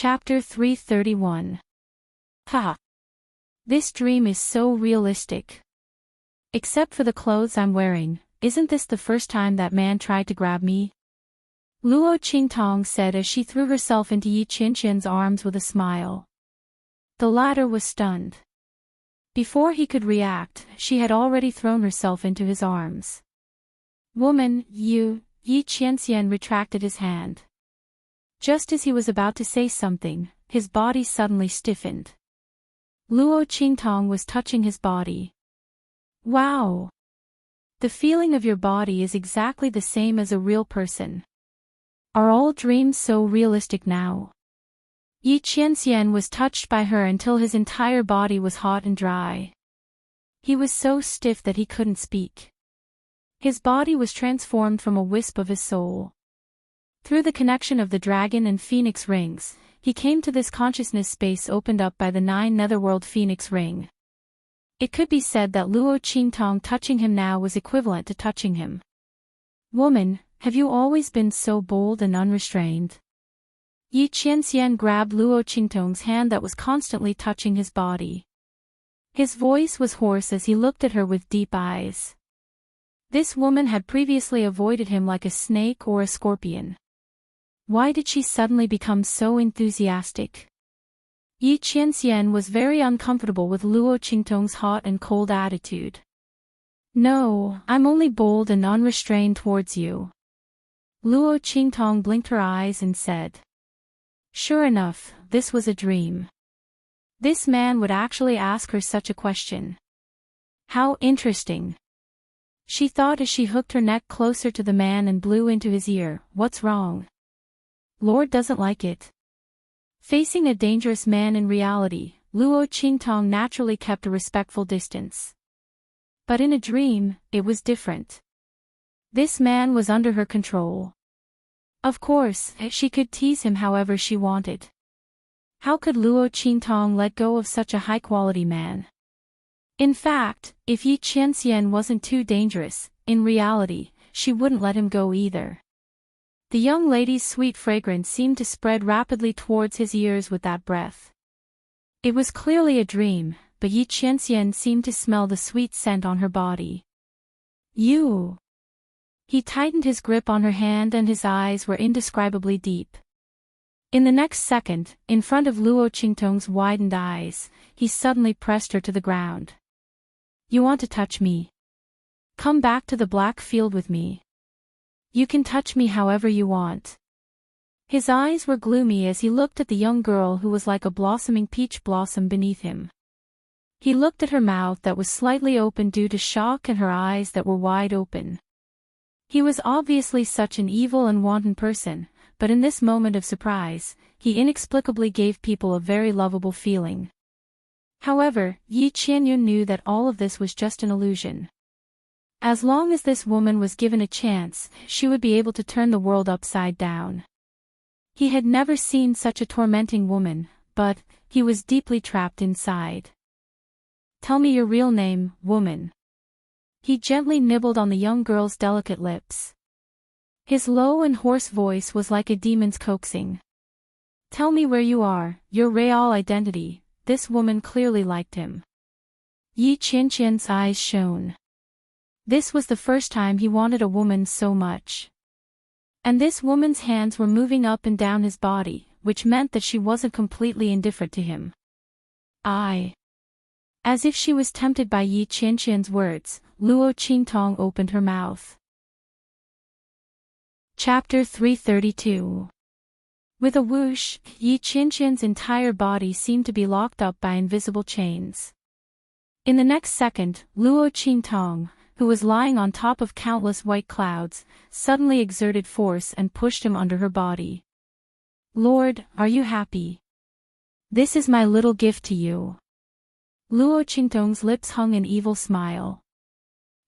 Chapter 331. Ha! This dream is so realistic. Except for the clothes I'm wearing, isn't this the first time that man tried to grab me? Luo Qingtong said as she threw herself into Yi Qianqian's arms with a smile. The latter was stunned. Before he could react, she had already thrown herself into his arms. Woman, Yi Qianqian retracted his hand. Just as he was about to say something, his body suddenly stiffened. Luo Qingtong was touching his body. Wow! The feeling of your body is exactly the same as a real person. Are all dreams so realistic now? Yi Qianqian was touched by her until his entire body was hot and dry. He was so stiff that he couldn't speak. His body was transformed from a wisp of his soul. Through the connection of the dragon and phoenix rings, he came to this consciousness space opened up by the 9 netherworld phoenix ring. It could be said that Luo Qingtong touching him now was equivalent to touching him. Woman, have you always been so bold and unrestrained? Yi Qianqian grabbed Luo Qingtong's hand that was constantly touching his body. His voice was hoarse as he looked at her with deep eyes. This woman had previously avoided him like a snake or a scorpion. Why did she suddenly become so enthusiastic? Yi Qianqian was very uncomfortable with Luo Qingtong's hot and cold attitude. No, I'm only bold and unrestrained towards you. Luo Qingtong blinked her eyes and said. Sure enough, this was a dream. This man would actually ask her such a question. How interesting. She thought as she hooked her neck closer to the man and blew into his ear, what's wrong? Lord doesn't like it. Facing a dangerous man in reality, Luo Qingtong naturally kept a respectful distance. But in a dream, it was different. This man was under her control. Of course, she could tease him however she wanted. How could Luo Qingtong let go of such a high-quality man? In fact, if Yi Qianqian wasn't too dangerous, in reality, she wouldn't let him go either. The young lady's sweet fragrance seemed to spread rapidly towards his ears with that breath. It was clearly a dream, but Yi Qianqian seemed to smell the sweet scent on her body. You! He tightened his grip on her hand and his eyes were indescribably deep. In the next second, in front of Luo Qingtong's widened eyes, he suddenly pressed her to the ground. You want to touch me? Come back to the black field with me. You can touch me however you want. His eyes were gloomy as he looked at the young girl who was like a blossoming peach blossom beneath him. He looked at her mouth that was slightly open due to shock and her eyes that were wide open. He was obviously such an evil and wanton person, but in this moment of surprise, he inexplicably gave people a very lovable feeling. However, Yi Qianyun knew that all of this was just an illusion. As long as this woman was given a chance, she would be able to turn the world upside down. He had never seen such a tormenting woman, but he was deeply trapped inside. Tell me your real name, woman. He gently nibbled on the young girl's delicate lips. His low and hoarse voice was like a demon's coaxing. Tell me where you are, your real identity. This woman clearly liked him. Yi Qianqian's eyes shone. This was the first time he wanted a woman so much. And this woman's hands were moving up and down his body, which meant that she wasn't completely indifferent to him. As if she was tempted by Yi Qianqian's words, Luo Qingtong opened her mouth. Chapter 332. With a whoosh, Yi Qianqian's entire body seemed to be locked up by invisible chains. In the next second, Luo Qingtong, who was lying on top of countless white clouds, suddenly exerted force and pushed him under her body. Lord, are you happy? This is my little gift to you. Luo Qingtong's lips hung an evil smile.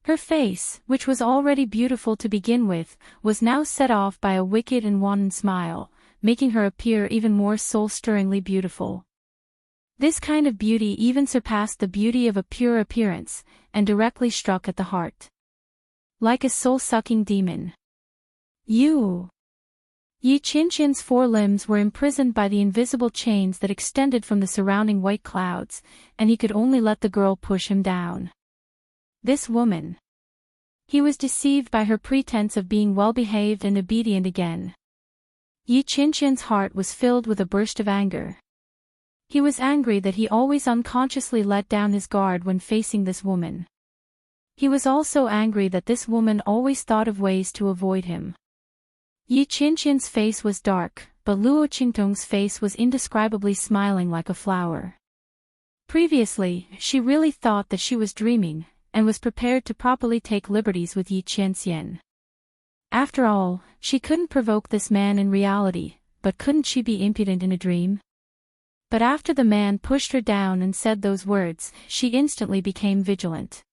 Her face, which was already beautiful to begin with, was now set off by a wicked and wanton smile, making her appear even more soul-stirringly beautiful. This kind of beauty even surpassed the beauty of a pure appearance, and directly struck at the heart. Like a soul-sucking demon. You Yi Qianqian's 4 limbs were imprisoned by the invisible chains that extended from the surrounding white clouds, and he could only let the girl push him down. This woman. He was deceived by her pretense of being well-behaved and obedient again. Yi Qianqian's heart was filled with a burst of anger. He was angry that he always unconsciously let down his guard when facing this woman. He was also angry that this woman always thought of ways to avoid him. Yi Qianqian's face was dark, but Luo Qingtong's face was indescribably smiling like a flower. Previously, she really thought that she was dreaming, and was prepared to properly take liberties with Yi Qianxian. After all, she couldn't provoke this man in reality, but couldn't she be impudent in a dream? But after the man pushed her down and said those words, she instantly became vigilant.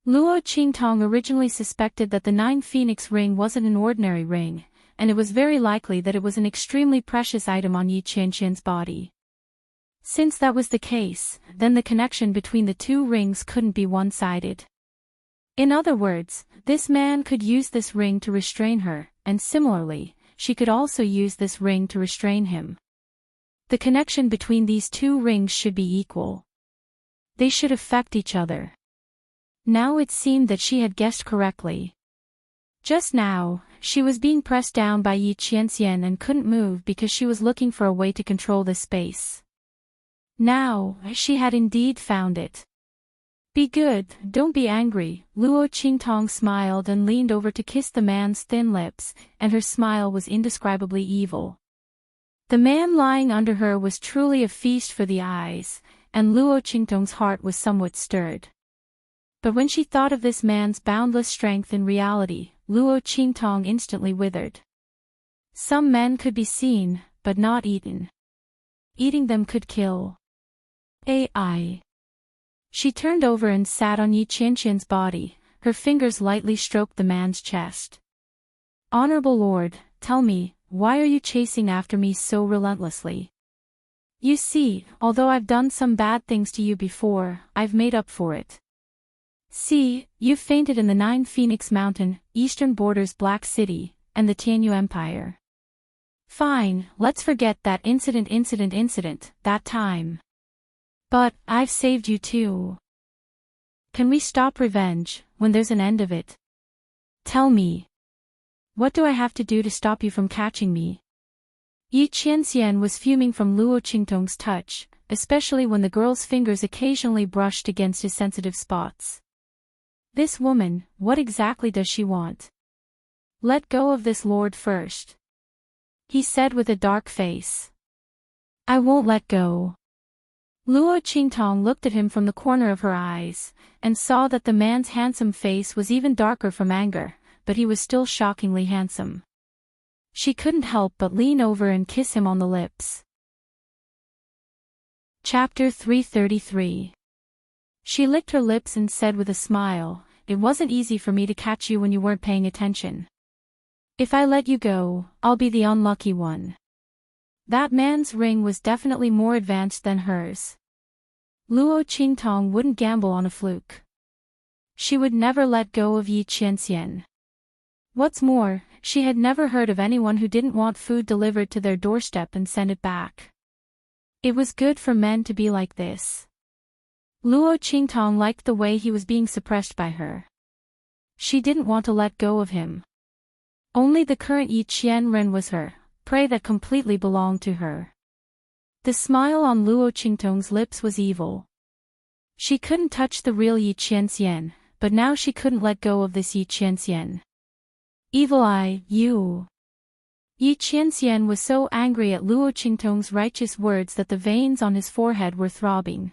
Luo Qingtong originally suspected that the 9 phoenix ring wasn't an ordinary ring, and it was very likely that it was an extremely precious item on Yi Qianqian's body. Since that was the case, then the connection between the 2 rings couldn't be one-sided. In other words, this man could use this ring to restrain her, and similarly, she could also use this ring to restrain him. The connection between these 2 rings should be equal. They should affect each other. Now it seemed that she had guessed correctly. Just now, she was being pressed down by Yi Qianxian and couldn't move because she was looking for a way to control this space. Now, she had indeed found it. Be good, don't be angry, Luo Qingtong smiled and leaned over to kiss the man's thin lips, and her smile was indescribably evil. The man lying under her was truly a feast for the eyes, and Luo Qingtong's heart was somewhat stirred. But when she thought of this man's boundless strength in reality, Luo Qingtong instantly withered. Some men could be seen, but not eaten. Eating them could kill. AI. She turned over and sat on Yi Qianqian's body, her fingers lightly stroked the man's chest. Honorable Lord, tell me, why are you chasing after me so relentlessly? You see, although I've done some bad things to you before, I've made up for it. See, you've fainted in the 9 Phoenix Mountain, eastern borders Black City, and the Tianyu Empire. Fine, let's forget that incident, that time. But, I've saved you too. Can we stop revenge, when there's an end of it? Tell me. What do I have to do to stop you from catching me? Yi Qianxian was fuming from Luo Qingtong's touch, especially when the girl's fingers occasionally brushed against his sensitive spots. This woman, what exactly does she want? Let go of this lord first. He said with a dark face. I won't let go. Luo Qingtong looked at him from the corner of her eyes, and saw that the man's handsome face was even darker from anger, but he was still shockingly handsome. She couldn't help but lean over and kiss him on the lips. Chapter 333. She licked her lips and said with a smile, it wasn't easy for me to catch you when you weren't paying attention. If I let you go, I'll be the unlucky one. That man's ring was definitely more advanced than hers. Luo Qingtong wouldn't gamble on a fluke. She would never let go of Yi Qianxian. What's more, she had never heard of anyone who didn't want food delivered to their doorstep and send it back. It was good for men to be like this. Luo Qingtong liked the way he was being suppressed by her. She didn't want to let go of him. Only the current Yi Qianren was her prey that completely belonged to her. The smile on Luo Qingtong's lips was evil. She couldn't touch the real Yi Qianxian, but now she couldn't let go of this Yi Qianxian. Evil eye, you. Yi Qianxian was so angry at Luo Qingtong's righteous words that the veins on his forehead were throbbing.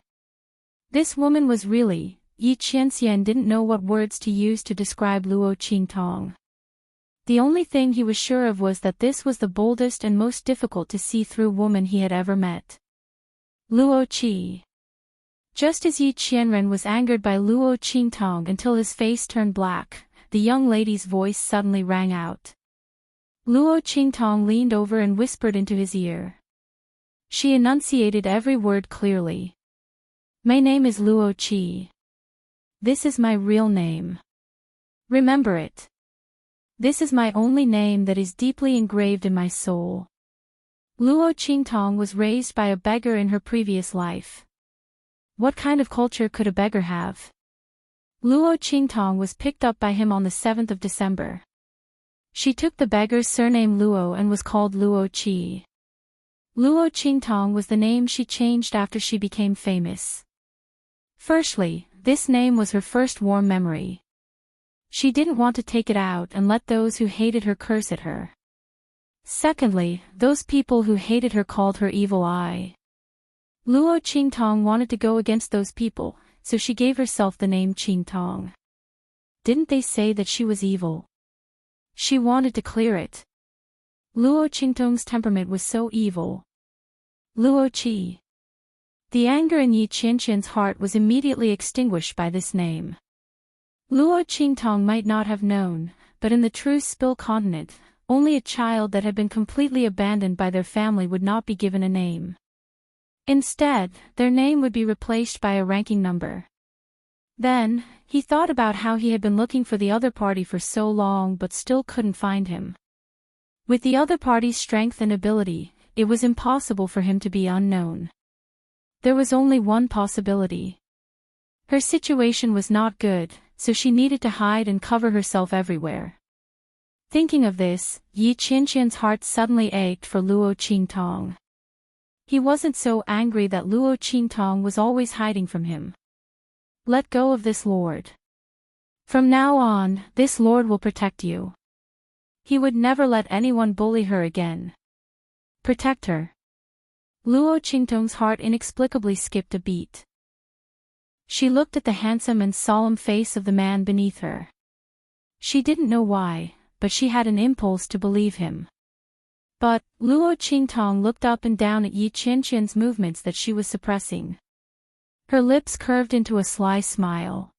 This woman was really, Yi Qianxian didn't know what words to use to describe Luo Qingtong. The only thing he was sure of was that this was the boldest and most difficult to see through woman he had ever met. Luo Qi. Just as Yi Qianren was angered by Luo Qingtong until his face turned black, the young lady's voice suddenly rang out. Luo Qingtong leaned over and whispered into his ear. She enunciated every word clearly. My name is Luo Qi. This is my real name. Remember it. This is my only name that is deeply engraved in my soul. Luo Qingtong was raised by a beggar in her previous life. What kind of culture could a beggar have? Luo Qingtong was picked up by him on the 7th of December. She took the beggar's surname Luo and was called Luo Qi. Luo Qingtong was the name she changed after she became famous. Firstly, this name was her first warm memory. She didn't want to take it out and let those who hated her curse at her. Secondly, those people who hated her called her evil eye. Luo Qingtong wanted to go against those people, so she gave herself the name Qingtong. Didn't they say that she was evil? She wanted to clear it. Luo Qingtong's temperament was so evil. Luo Qi. The anger in Yi Qianqian's heart was immediately extinguished by this name. Luo Qingtong might not have known, but in the true Spill continent, only a child that had been completely abandoned by their family would not be given a name. Instead, their name would be replaced by a ranking number. Then, he thought about how he had been looking for the other party for so long but still couldn't find him. With the other party's strength and ability, it was impossible for him to be unknown. There was only one possibility. Her situation was not good, so she needed to hide and cover herself everywhere. Thinking of this, Yi Qianqian's heart suddenly ached for Luo Qingtong. He wasn't so angry that Luo Qingtong was always hiding from him. Let go of this lord. From now on, this lord will protect you. He would never let anyone bully her again. Protect her. Luo Qingtong's heart inexplicably skipped a beat. She looked at the handsome and solemn face of the man beneath her. She didn't know why, but she had an impulse to believe him. But, Luo Qingtong looked up and down at Yi Qianqian's movements that she was suppressing. Her lips curved into a sly smile.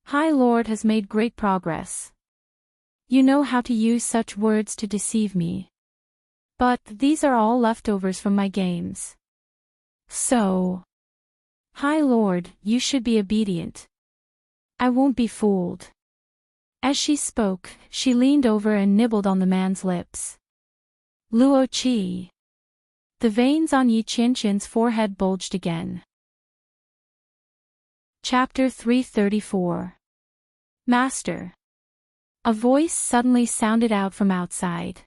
High Lord has made great progress. You know how to use such words to deceive me. But, these are all leftovers from my games. So, High Lord, you should be obedient. I won't be fooled. As she spoke, she leaned over and nibbled on the man's lips. Luo Qi. The veins on Yi Qianqian's forehead bulged again. Chapter 334. Master. A voice suddenly sounded out from outside.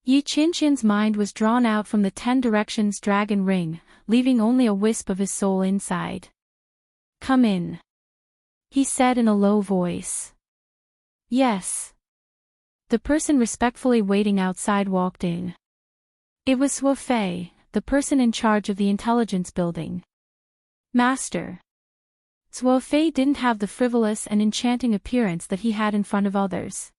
Yi Qianqian's mind was drawn out from the 10 directions dragon ring, leaving only a wisp of his soul inside. Come in. He said in a low voice. Yes. The person respectfully waiting outside walked in. It was Suo Fei, the person in charge of the intelligence building. Master. Suo Fei didn't have the frivolous and enchanting appearance that he had in front of others.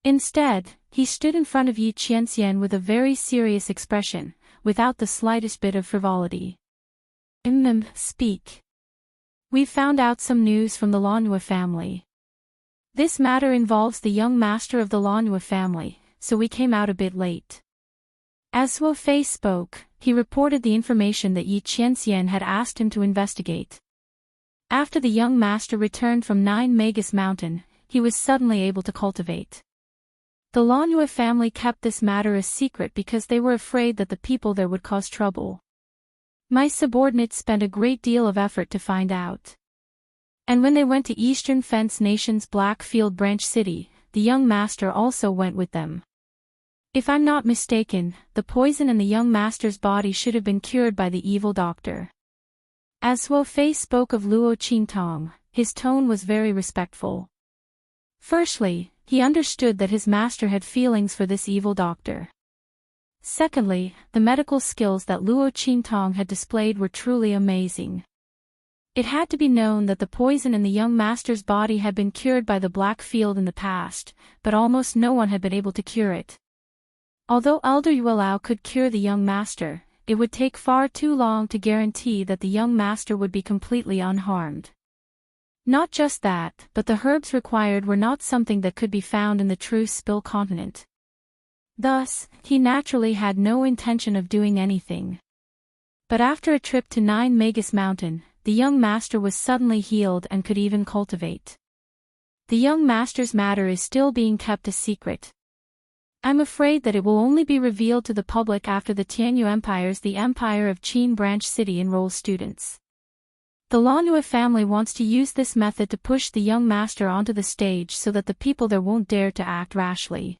Instead, he stood in front of Yi Qianxian with a very serious expression, without the slightest bit of frivolity. Speak. We've found out some news from the Lanhua family. This matter involves the young master of the Lanhua family, so we came out a bit late. As Suo Fei spoke, he reported the information that Yi Qianxian had asked him to investigate. After the young master returned from 9 Magus Mountain, he was suddenly able to cultivate. The Lanhua family kept this matter a secret because they were afraid that the people there would cause trouble. My subordinates spent a great deal of effort to find out. And when they went to Eastern Fence Nation's Blackfield Branch City, the young master also went with them. If I'm not mistaken, the poison in the young master's body should have been cured by the evil doctor. As Suo Fei spoke of Luo Qingtong, his tone was very respectful. Firstly, he understood that his master had feelings for this evil doctor. Secondly, the medical skills that Luo Qingtong had displayed were truly amazing. It had to be known that the poison in the young master's body had been cured by the Black Field in the past, but almost no one had been able to cure it. Although Elder Yuelao could cure the young master, it would take far too long to guarantee that the young master would be completely unharmed. Not just that, but the herbs required were not something that could be found in the true Spill continent. Thus, he naturally had no intention of doing anything. But after a trip to 9 Magus Mountain, the young master was suddenly healed and could even cultivate. the young master's matter is still being kept a secret. I'm afraid that it will only be revealed to the public after the Tianyu Empire's the Empire of Qin Branch City enrolls students. The Lanua family wants to use this method to push the young master onto the stage so that the people there won't dare to act rashly.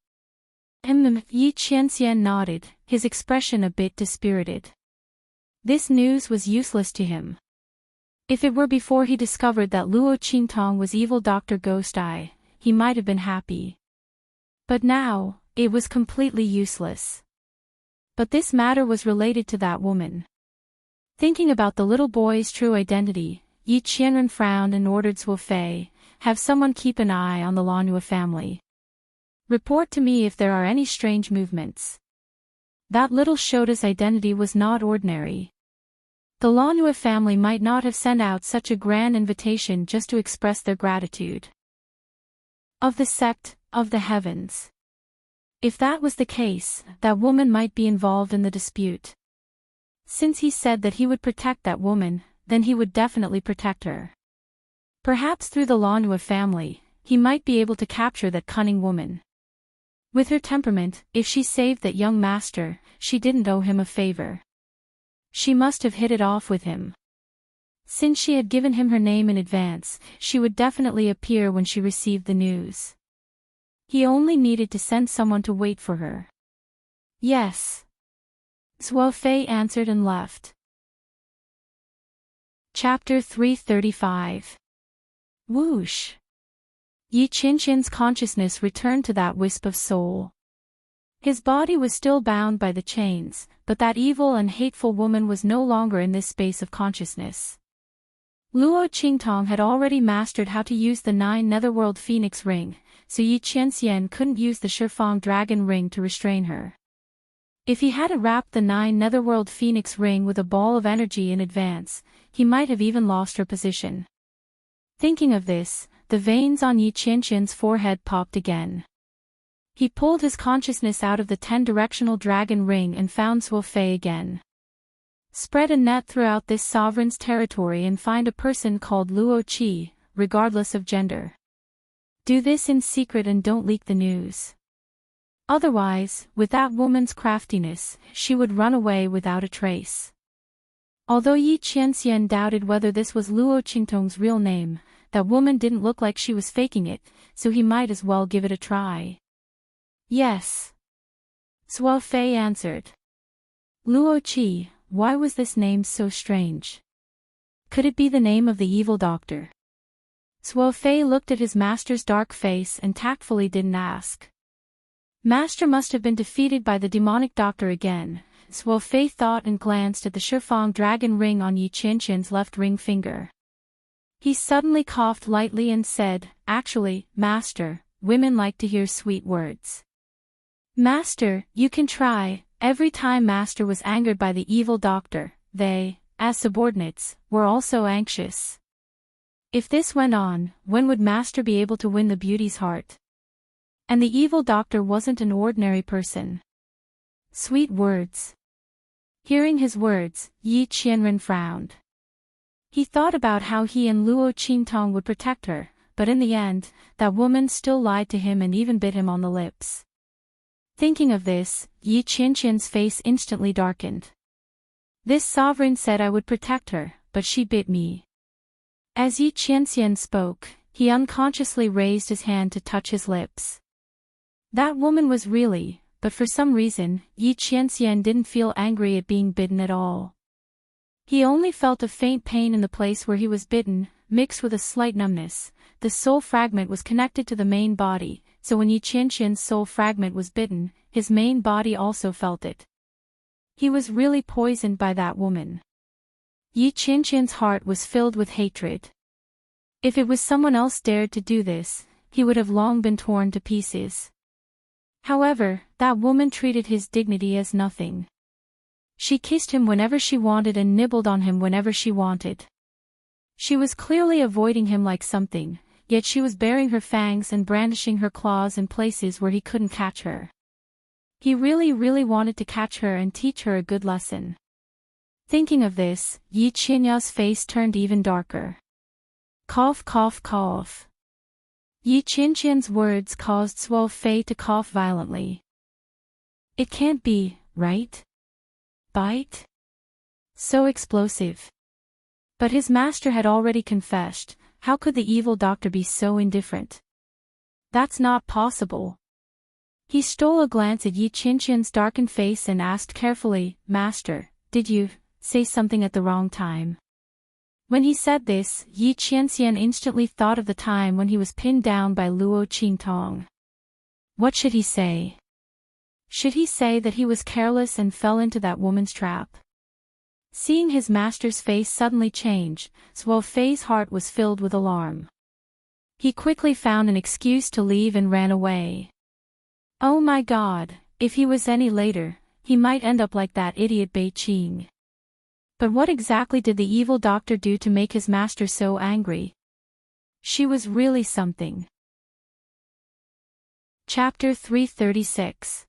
Yi Qianxian nodded, his expression a bit dispirited. This news was useless to him. If it were before he discovered that Luo Qingtong was evil Dr. Ghost Eye, he might have been happy. But now, it was completely useless. But this matter was related to that woman. Thinking about the little boy's true identity, Yi Qianren frowned and ordered Zhuo Fei, have someone keep an eye on the Lanua family. Report to me if there are any strange movements. That little Shota's identity was not ordinary. The Lanua family might not have sent out such a grand invitation just to express their gratitude. Of the sect, of the heavens. If that was the case, that woman might be involved in the dispute. Since he said that he would protect that woman, then he would definitely protect her. Perhaps through the Lanua family, he might be able to capture that cunning woman. With her temperament, if she saved that young master, she didn't owe him a favor. She must have hit it off with him. Since she had given him her name in advance, she would definitely appear when she received the news. He only needed to send someone to wait for her. Yes. Zhuo Fei answered and left. Chapter 335. Whoosh. Yi Qianqian's consciousness returned to that wisp of soul. His body was still bound by the chains, but that evil and hateful woman was no longer in this space of consciousness. Luo Qingtong had already mastered how to use the 9 Netherworld Phoenix Ring, so Yi Qianxian couldn't use the Shifang Dragon Ring to restrain her. If he had wrapped the 9 Netherworld Phoenix Ring with a ball of energy in advance, he might have even lost her position. Thinking of this, the veins on Yi Qianqian's forehead popped again. He pulled his consciousness out of the 10-directional dragon ring and found Zhuo Fei again. Spread a net throughout this sovereign's territory and find a person called Luo Qi, regardless of gender. Do this in secret and don't leak the news. Otherwise, with that woman's craftiness, she would run away without a trace. Although Yi Qianxian doubted whether this was Luo Qingtong's real name, that woman didn't look like she was faking it, so he might as well give it a try. Yes. Zhuo Fei answered. Luo Qi, why was this name so strange? Could it be the name of the evil doctor? Zhuo Fei looked at his master's dark face and tactfully didn't ask. Master must have been defeated by the demonic doctor again, Zhuo Fei thought and glanced at the Shifang dragon ring on Yi Qianqian's left ring finger. He suddenly coughed lightly and said, Actually, Master, women like to hear sweet words. Master, you can try. Every time Master was angered by the evil doctor, they, as subordinates, were also anxious. If this went on, when would Master be able to win the beauty's heart? And the evil doctor wasn't an ordinary person. Sweet words. Hearing his words, Yi Qianren frowned. He thought about how he and Luo Qingtong would protect her, but in the end, that woman still lied to him and even bit him on the lips. Thinking of this, Yi Qianqian's face instantly darkened. This sovereign said I would protect her, but she bit me. As Yi Qianxian spoke, he unconsciously raised his hand to touch his lips. That woman was really, but for some reason, Yi Qianxian didn't feel angry at being bitten at all. He only felt a faint pain in the place where he was bitten, mixed with a slight numbness. The soul fragment was connected to the main body, so when Yi Qianxian's soul fragment was bitten, his main body also felt it. He was really poisoned by that woman. Yi Qianqian's heart was filled with hatred. If it was someone else dared to do this, he would have long been torn to pieces. However, that woman treated his dignity as nothing. She kissed him whenever she wanted and nibbled on him whenever she wanted. She was clearly avoiding him like something, yet she was baring her fangs and brandishing her claws in places where he couldn't catch her. He really wanted to catch her and teach her a good lesson. Thinking of this, Yi Qianya's face turned even darker. Cough. Yi Qianqian's words caused Suo Fei to cough violently. It can't be, right? Bite? So explosive. But his master had already confessed. How could the evil doctor be so indifferent? That's not possible. He stole a glance at Yi Qianqian's darkened face and asked carefully, Master, did you say something at the wrong time? When he said this, Yi Qianqian instantly thought of the time when he was pinned down by Luo Qingtong. What should he say? Should he say that he was careless and fell into that woman's trap? Seeing his master's face suddenly change, Suo Fei's heart was filled with alarm. He quickly found an excuse to leave and ran away. Oh my God, if he was any later, he might end up like that idiot Bei Qing. But what exactly did the evil doctor do to make his master so angry? She was really something. Chapter 336.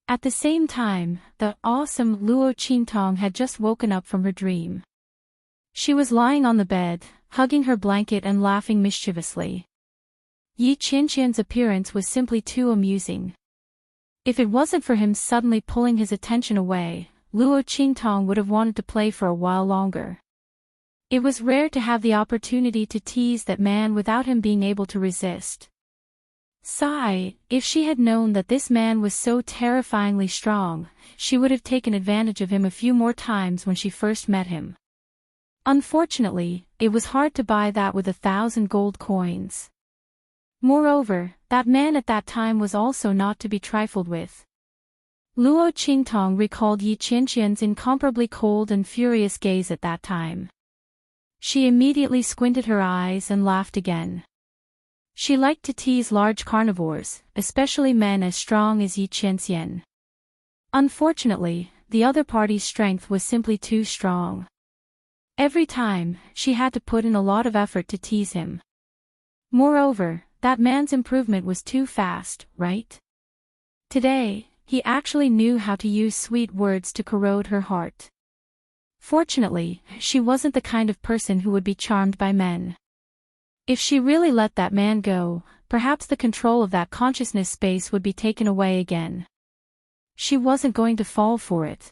At the same time, the awesome Luo Qingtong had just woken up from her dream. She was lying on the bed, hugging her blanket and laughing mischievously. Yi Qianqian's appearance was simply too amusing. If it wasn't for him suddenly pulling his attention away, Luo Qingtong would have wanted to play for a while longer. It was rare to have the opportunity to tease that man without him being able to resist. Sigh, if she had known that this man was so terrifyingly strong, she would have taken advantage of him a few more times when she first met him. Unfortunately, it was hard to buy that with 1,000 gold coins. Moreover, that man at that time was also not to be trifled with. Luo Qingtong recalled Yi Qianqian's incomparably cold and furious gaze at that time. She immediately squinted her eyes and laughed again. She liked to tease large carnivores, especially men as strong as Yi Qianqian. Unfortunately, the other party's strength was simply too strong. Every time, she had to put in a lot of effort to tease him. Moreover, that man's improvement was too fast, right? Today, he actually knew how to use sweet words to corrode her heart. Fortunately, she wasn't the kind of person who would be charmed by men. If she really let that man go, perhaps the control of that consciousness space would be taken away again. She wasn't going to fall for it.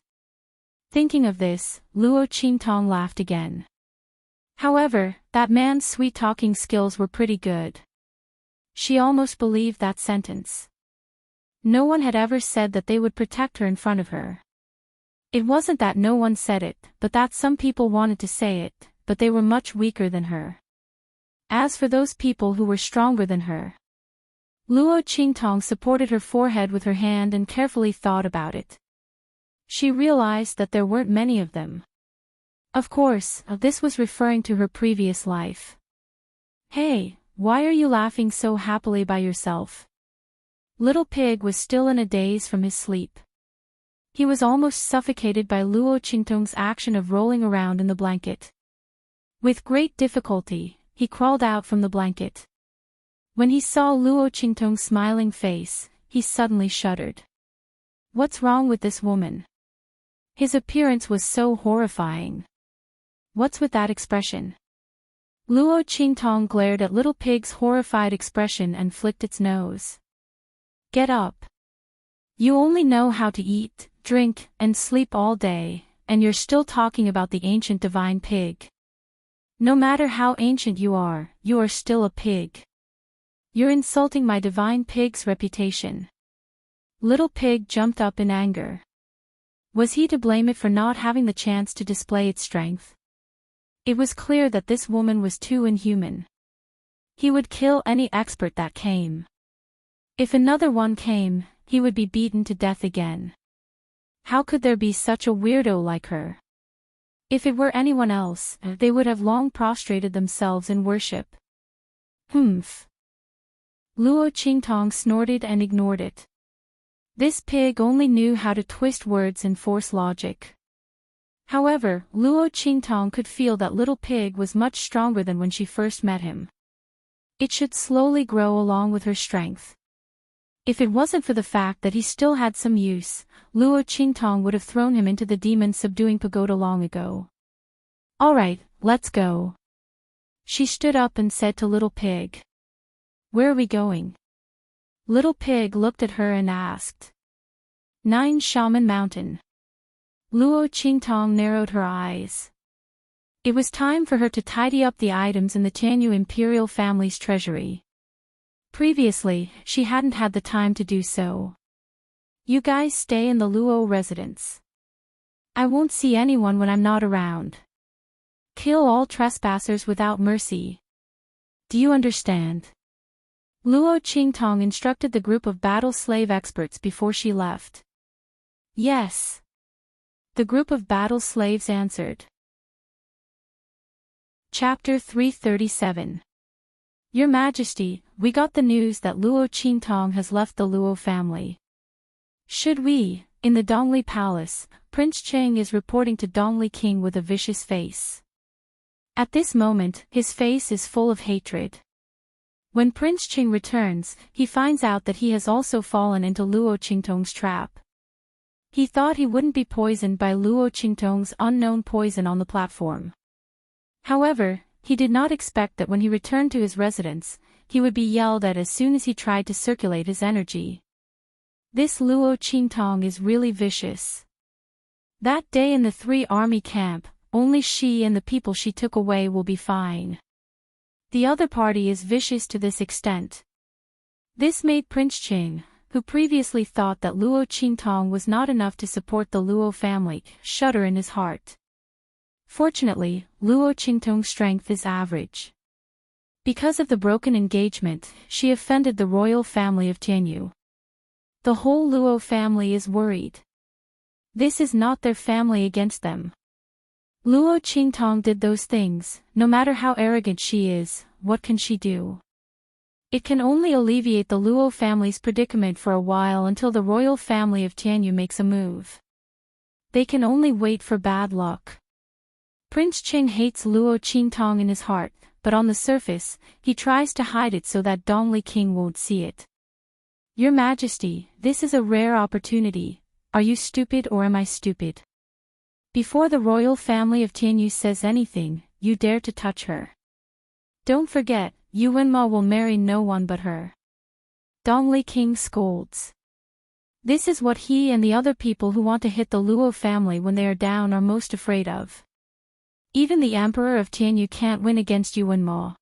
Thinking of this, Luo Qingtong laughed again. However, that man's sweet-talking skills were pretty good. She almost believed that sentence. No one had ever said that they would protect her in front of her. It wasn't that no one said it, but that some people wanted to say it, but they were much weaker than her. As for those people who were stronger than her, Luo Qingtong supported her forehead with her hand and carefully thought about it. She realized that there weren't many of them. Of course, this was referring to her previous life. Hey, why are you laughing so happily by yourself? Little Pig was still in a daze from his sleep. He was almost suffocated by Luo Qingtong's action of rolling around in the blanket. With great difficulty, he crawled out from the blanket. When he saw Luo Qingtong's smiling face, he suddenly shuddered. What's wrong with this woman? His appearance was so horrifying. What's with that expression? Luo Qingtong glared at Little Pig's horrified expression and flicked its nose. Get up. You only know how to eat, drink, and sleep all day, and you're still talking about the ancient divine pig. No matter how ancient you are still a pig. You're insulting my divine pig's reputation. Little Pig jumped up in anger. Was he to blame it for not having the chance to display its strength? It was clear that this woman was too inhuman. He would kill any expert that came. If another one came, he would be beaten to death again. How could there be such a weirdo like her? If it were anyone else, they would have long prostrated themselves in worship. Humph. Luo Qingtong snorted and ignored it. This pig only knew how to twist words and force logic. However, Luo Qingtong could feel that Little Pig was much stronger than when she first met him. It should slowly grow along with her strength. If it wasn't for the fact that he still had some use, Luo Qingtong would have thrown him into the demon-subduing pagoda long ago. Alright, let's go. She stood up and said to Little Pig. Where are we going? Little Pig looked at her and asked. 9 Shaman Mountain. Luo Qingtong narrowed her eyes. It was time for her to tidy up the items in the Tianyu imperial family's treasury. Previously, she hadn't had the time to do so. You guys stay in the Luo residence. I won't see anyone when I'm not around. Kill all trespassers without mercy. Do you understand? Luo Qingtong instructed the group of battle slave experts before she left. Yes. The group of battle slaves answered. Chapter 337. Your Majesty, we got the news that Luo Qingtong has left the Luo family. Should we, in the Dongli Palace, Prince Cheng is reporting to Dongli King with a vicious face. At this moment, his face is full of hatred. When Prince Cheng returns, he finds out that he has also fallen into Luo Qingtong's trap. He thought he wouldn't be poisoned by Luo Qingtong's unknown poison on the platform. However, he did not expect that when he returned to his residence, he would be yelled at as soon as he tried to circulate his energy. This Luo Qingtong is really vicious. That day in the 3-army camp, only she and the people she took away will be fine. The other party is vicious to this extent. This made Prince Cheng, who previously thought that Luo Qingtong was not enough to support the Luo family, shudder in his heart. Fortunately, Luo Qingtong's strength is average. Because of the broken engagement, she offended the royal family of Tianyu. The whole Luo family is worried. This is not their family against them. Luo Qingtong did those things. No matter how arrogant she is, what can she do? It can only alleviate the Luo family's predicament for a while until the royal family of Tianyu makes a move. They can only wait for bad luck. Prince Cheng hates Luo Qingtong in his heart, but on the surface, he tries to hide it so that Dongli King won't see it. Your Majesty, this is a rare opportunity. Are you stupid or am I stupid? Before the royal family of Tianyu says anything, you dare to touch her. Don't forget, Yu Wenma will marry no one but her. Dongli King scolds. This is what he and the other people who want to hit the Luo family when they are down are most afraid of. Even the Emperor of Tianyu can't win against Yu Wenma.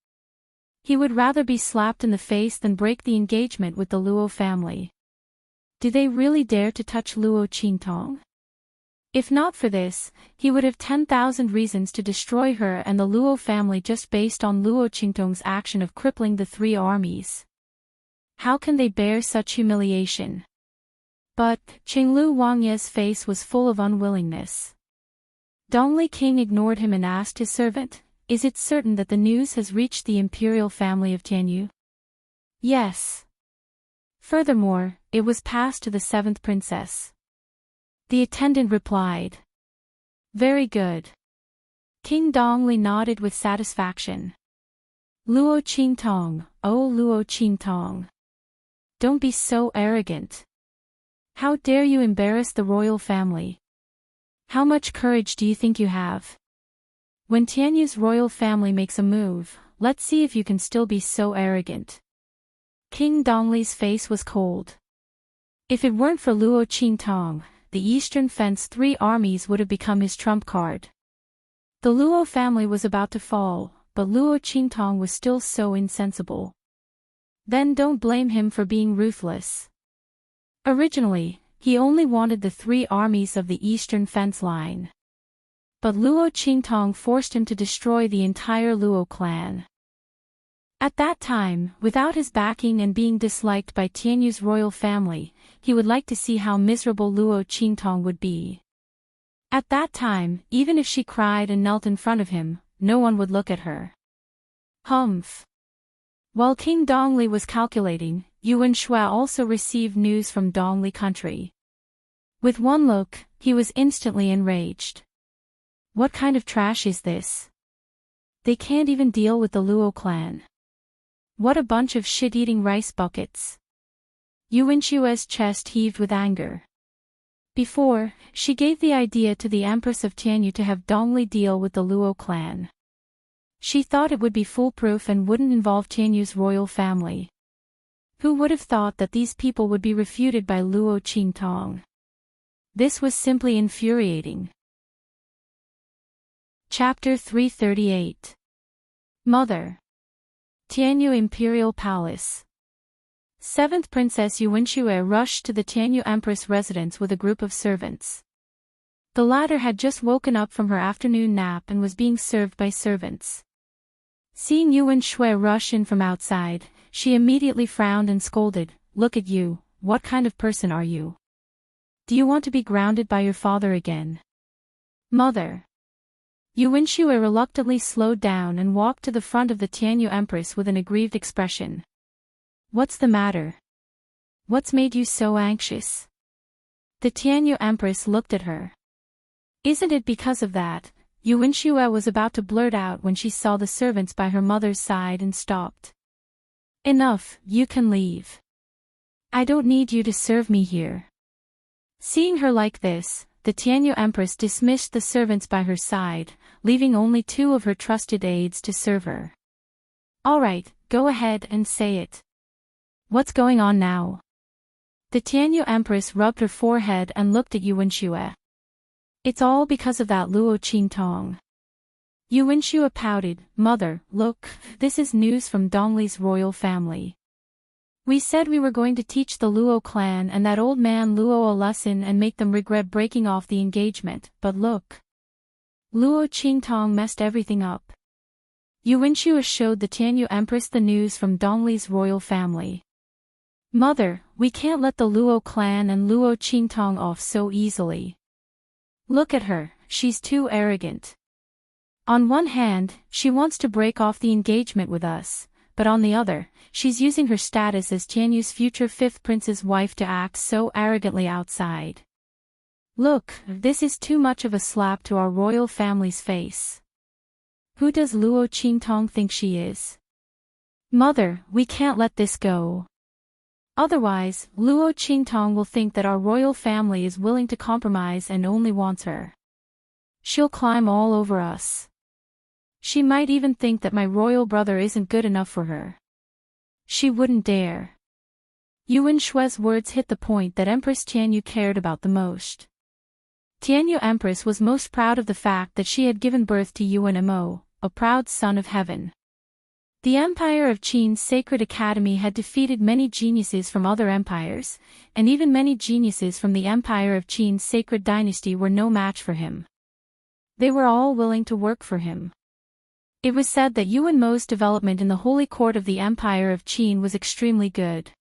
He would rather be slapped in the face than break the engagement with the Luo family. Do they really dare to touch Luo Qingtong? If not for this, he would have 10,000 reasons to destroy her and the Luo family just based on Luo Qingtong's action of crippling the 3 armies. How can they bear such humiliation? But, Qinglu Wangye's face was full of unwillingness. Dongli King ignored him and asked his servant, is it certain that the news has reached the imperial family of Tianyu? Yes. Furthermore, it was passed to the 7th princess. The attendant replied. Very good. King Dongli nodded with satisfaction. Luo Qingtong, oh Luo Qingtong. Don't be so arrogant. How dare you embarrass the royal family? How much courage do you think you have? When Tianyu's royal family makes a move, let's see if you can still be so arrogant. King Dongli's face was cold. If it weren't for Luo Qingtong, the Eastern Fence 3 armies would have become his trump card. The Luo family was about to fall, but Luo Qingtong was still so insensible. Then don't blame him for being ruthless. Originally, he only wanted the 3 armies of the Eastern Fence line. But Luo Qingtong forced him to destroy the entire Luo clan. At that time, without his backing and being disliked by Tianyu's royal family, he would like to see how miserable Luo Qingtong would be. At that time, even if she cried and knelt in front of him, no one would look at her. Humph. While King Dongli was calculating, Yuan Shua also received news from Dongli country. With one look, he was instantly enraged. What kind of trash is this? They can't even deal with the Luo clan. What a bunch of shit-eating rice buckets. Yuan Shua's chest heaved with anger. Before, she gave the idea to the Empress of Tianyu to have Dongli deal with the Luo clan. She thought it would be foolproof and wouldn't involve Tianyu's royal family. Who would have thought that these people would be refuted by Luo Qingtong? This was simply infuriating. Chapter 338. Mother. Tianyu Imperial Palace. 7th Princess Yuanxue rushed to the Tianyu Empress residence with a group of servants. The latter had just woken up from her afternoon nap and was being served by servants. Seeing Yuanxue rush in from outside, she immediately frowned and scolded, "Look at you, what kind of person are you? Do you want to be grounded by your father again?" Mother. Yuanxue reluctantly slowed down and walked to the front of the Tianyu Empress with an aggrieved expression. "What's the matter? What's made you so anxious?" The Tianyu Empress looked at her. "Isn't it because of that?" Yuanxue was about to blurt out when she saw the servants by her mother's side and stopped. "Enough, you can leave. I don't need you to serve me here." Seeing her like this, the Tianyu Empress dismissed the servants by her side, leaving only 2 of her trusted aides to serve her. "All right, go ahead and say it. What's going on now?" The Tianyu Empress rubbed her forehead and looked at Yuanxue. "It's all because of that Luo Qingtong." Yuanxue pouted, "Mother, look, this is news from Dongli's royal family. We said we were going to teach the Luo clan and that old man Luo a lesson and make them regret breaking off the engagement, but look. Luo Qingtong messed everything up." Yuanxue showed the Tianyu Empress the news from Dongli's royal family. "Mother, we can't let the Luo clan and Luo Qingtong off so easily. Look at her, she's too arrogant. On one hand, she wants to break off the engagement with us, but on the other, she's using her status as Tianyu's future 5th prince's wife to act so arrogantly outside. Look, this is too much of a slap to our royal family's face. Who does Luo Qingtong think she is? Mother, we can't let this go. Otherwise, Luo Qingtong will think that our royal family is willing to compromise and only wants her. She'll climb all over us. She might even think that my royal brother isn't good enough for her. She wouldn't dare." Yuanshue's words hit the point that Empress Tianyu cared about the most. Tianyu Empress was most proud of the fact that she had given birth to Yuan Mo, a proud son of heaven. The Empire of Qin's Sacred Academy had defeated many geniuses from other empires, and even many geniuses from the Empire of Qin's Sacred Dynasty were no match for him. They were all willing to work for him. It was said that Yuan Mo's development in the holy court of the Empire of Qin was extremely good.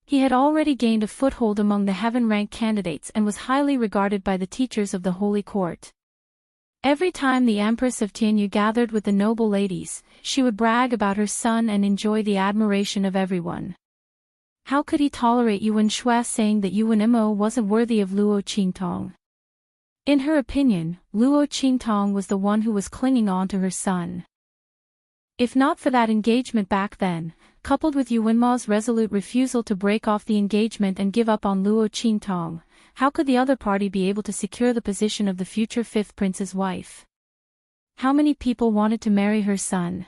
He had already gained a foothold among the heaven-ranked candidates and was highly regarded by the teachers of the holy court. Every time the Empress of Tianyu gathered with the noble ladies, she would brag about her son and enjoy the admiration of everyone. How could he tolerate Yuan Shui saying that Yuan Mo wasn't worthy of Luo Qingtong? In her opinion, Luo Qingtong was the one who was clinging on to her son. If not for that engagement back then, coupled with Yuan Ma's resolute refusal to break off the engagement and give up on Luo Qingtong, how could the other party be able to secure the position of the future 5th prince's wife? How many people wanted to marry her son?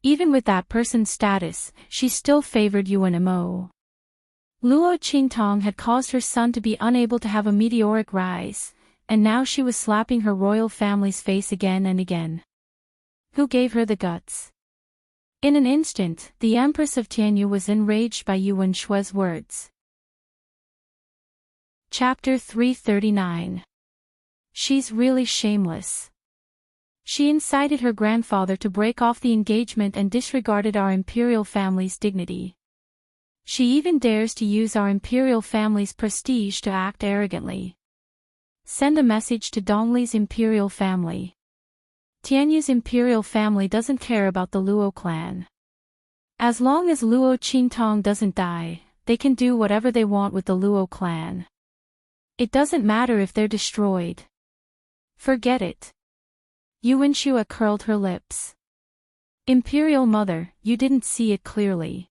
Even with that person's status, she still favored Yuan Mo. Luo Qingtong had caused her son to be unable to have a meteoric rise, and now she was slapping her royal family's face again and again. Who gave her the guts? In an instant, the Empress of Tianyu was enraged by Yuan Shui's words. Chapter 339. She's really shameless. She incited her grandfather to break off the engagement and disregarded our imperial family's dignity. She even dares to use our imperial family's prestige to act arrogantly. Send a message to Dongli's imperial family. Tianyu's imperial family doesn't care about the Luo clan. As long as Luo Qingtong doesn't die, they can do whatever they want with the Luo clan. It doesn't matter if they're destroyed. Forget it. Yuan Shui curled her lips. Imperial mother, you didn't see it clearly.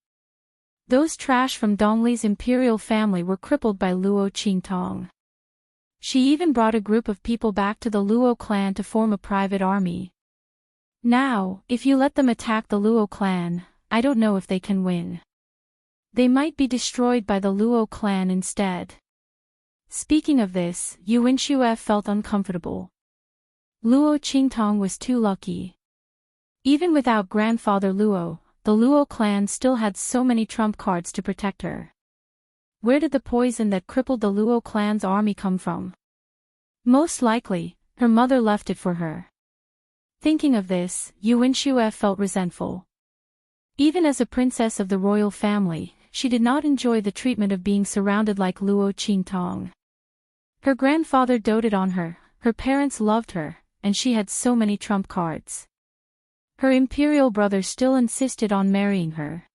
Those trash from Dongli's imperial family were crippled by Luo Qingtong. She even brought a group of people back to the Luo clan to form a private army. Now, if you let them attack the Luo clan, I don't know if they can win. They might be destroyed by the Luo clan instead. Speaking of this, Yu Wenxue felt uncomfortable. Luo Qingtong was too lucky. Even without grandfather Luo, the Luo clan still had so many trump cards to protect her. Where did the poison that crippled the Luo clan's army come from? Most likely, her mother left it for her. Thinking of this, Yu Wenxue felt resentful. Even as a princess of the royal family, she did not enjoy the treatment of being surrounded like Luo Qingtong. Her grandfather doted on her, her parents loved her, and she had so many trump cards. Her imperial brother still insisted on marrying her.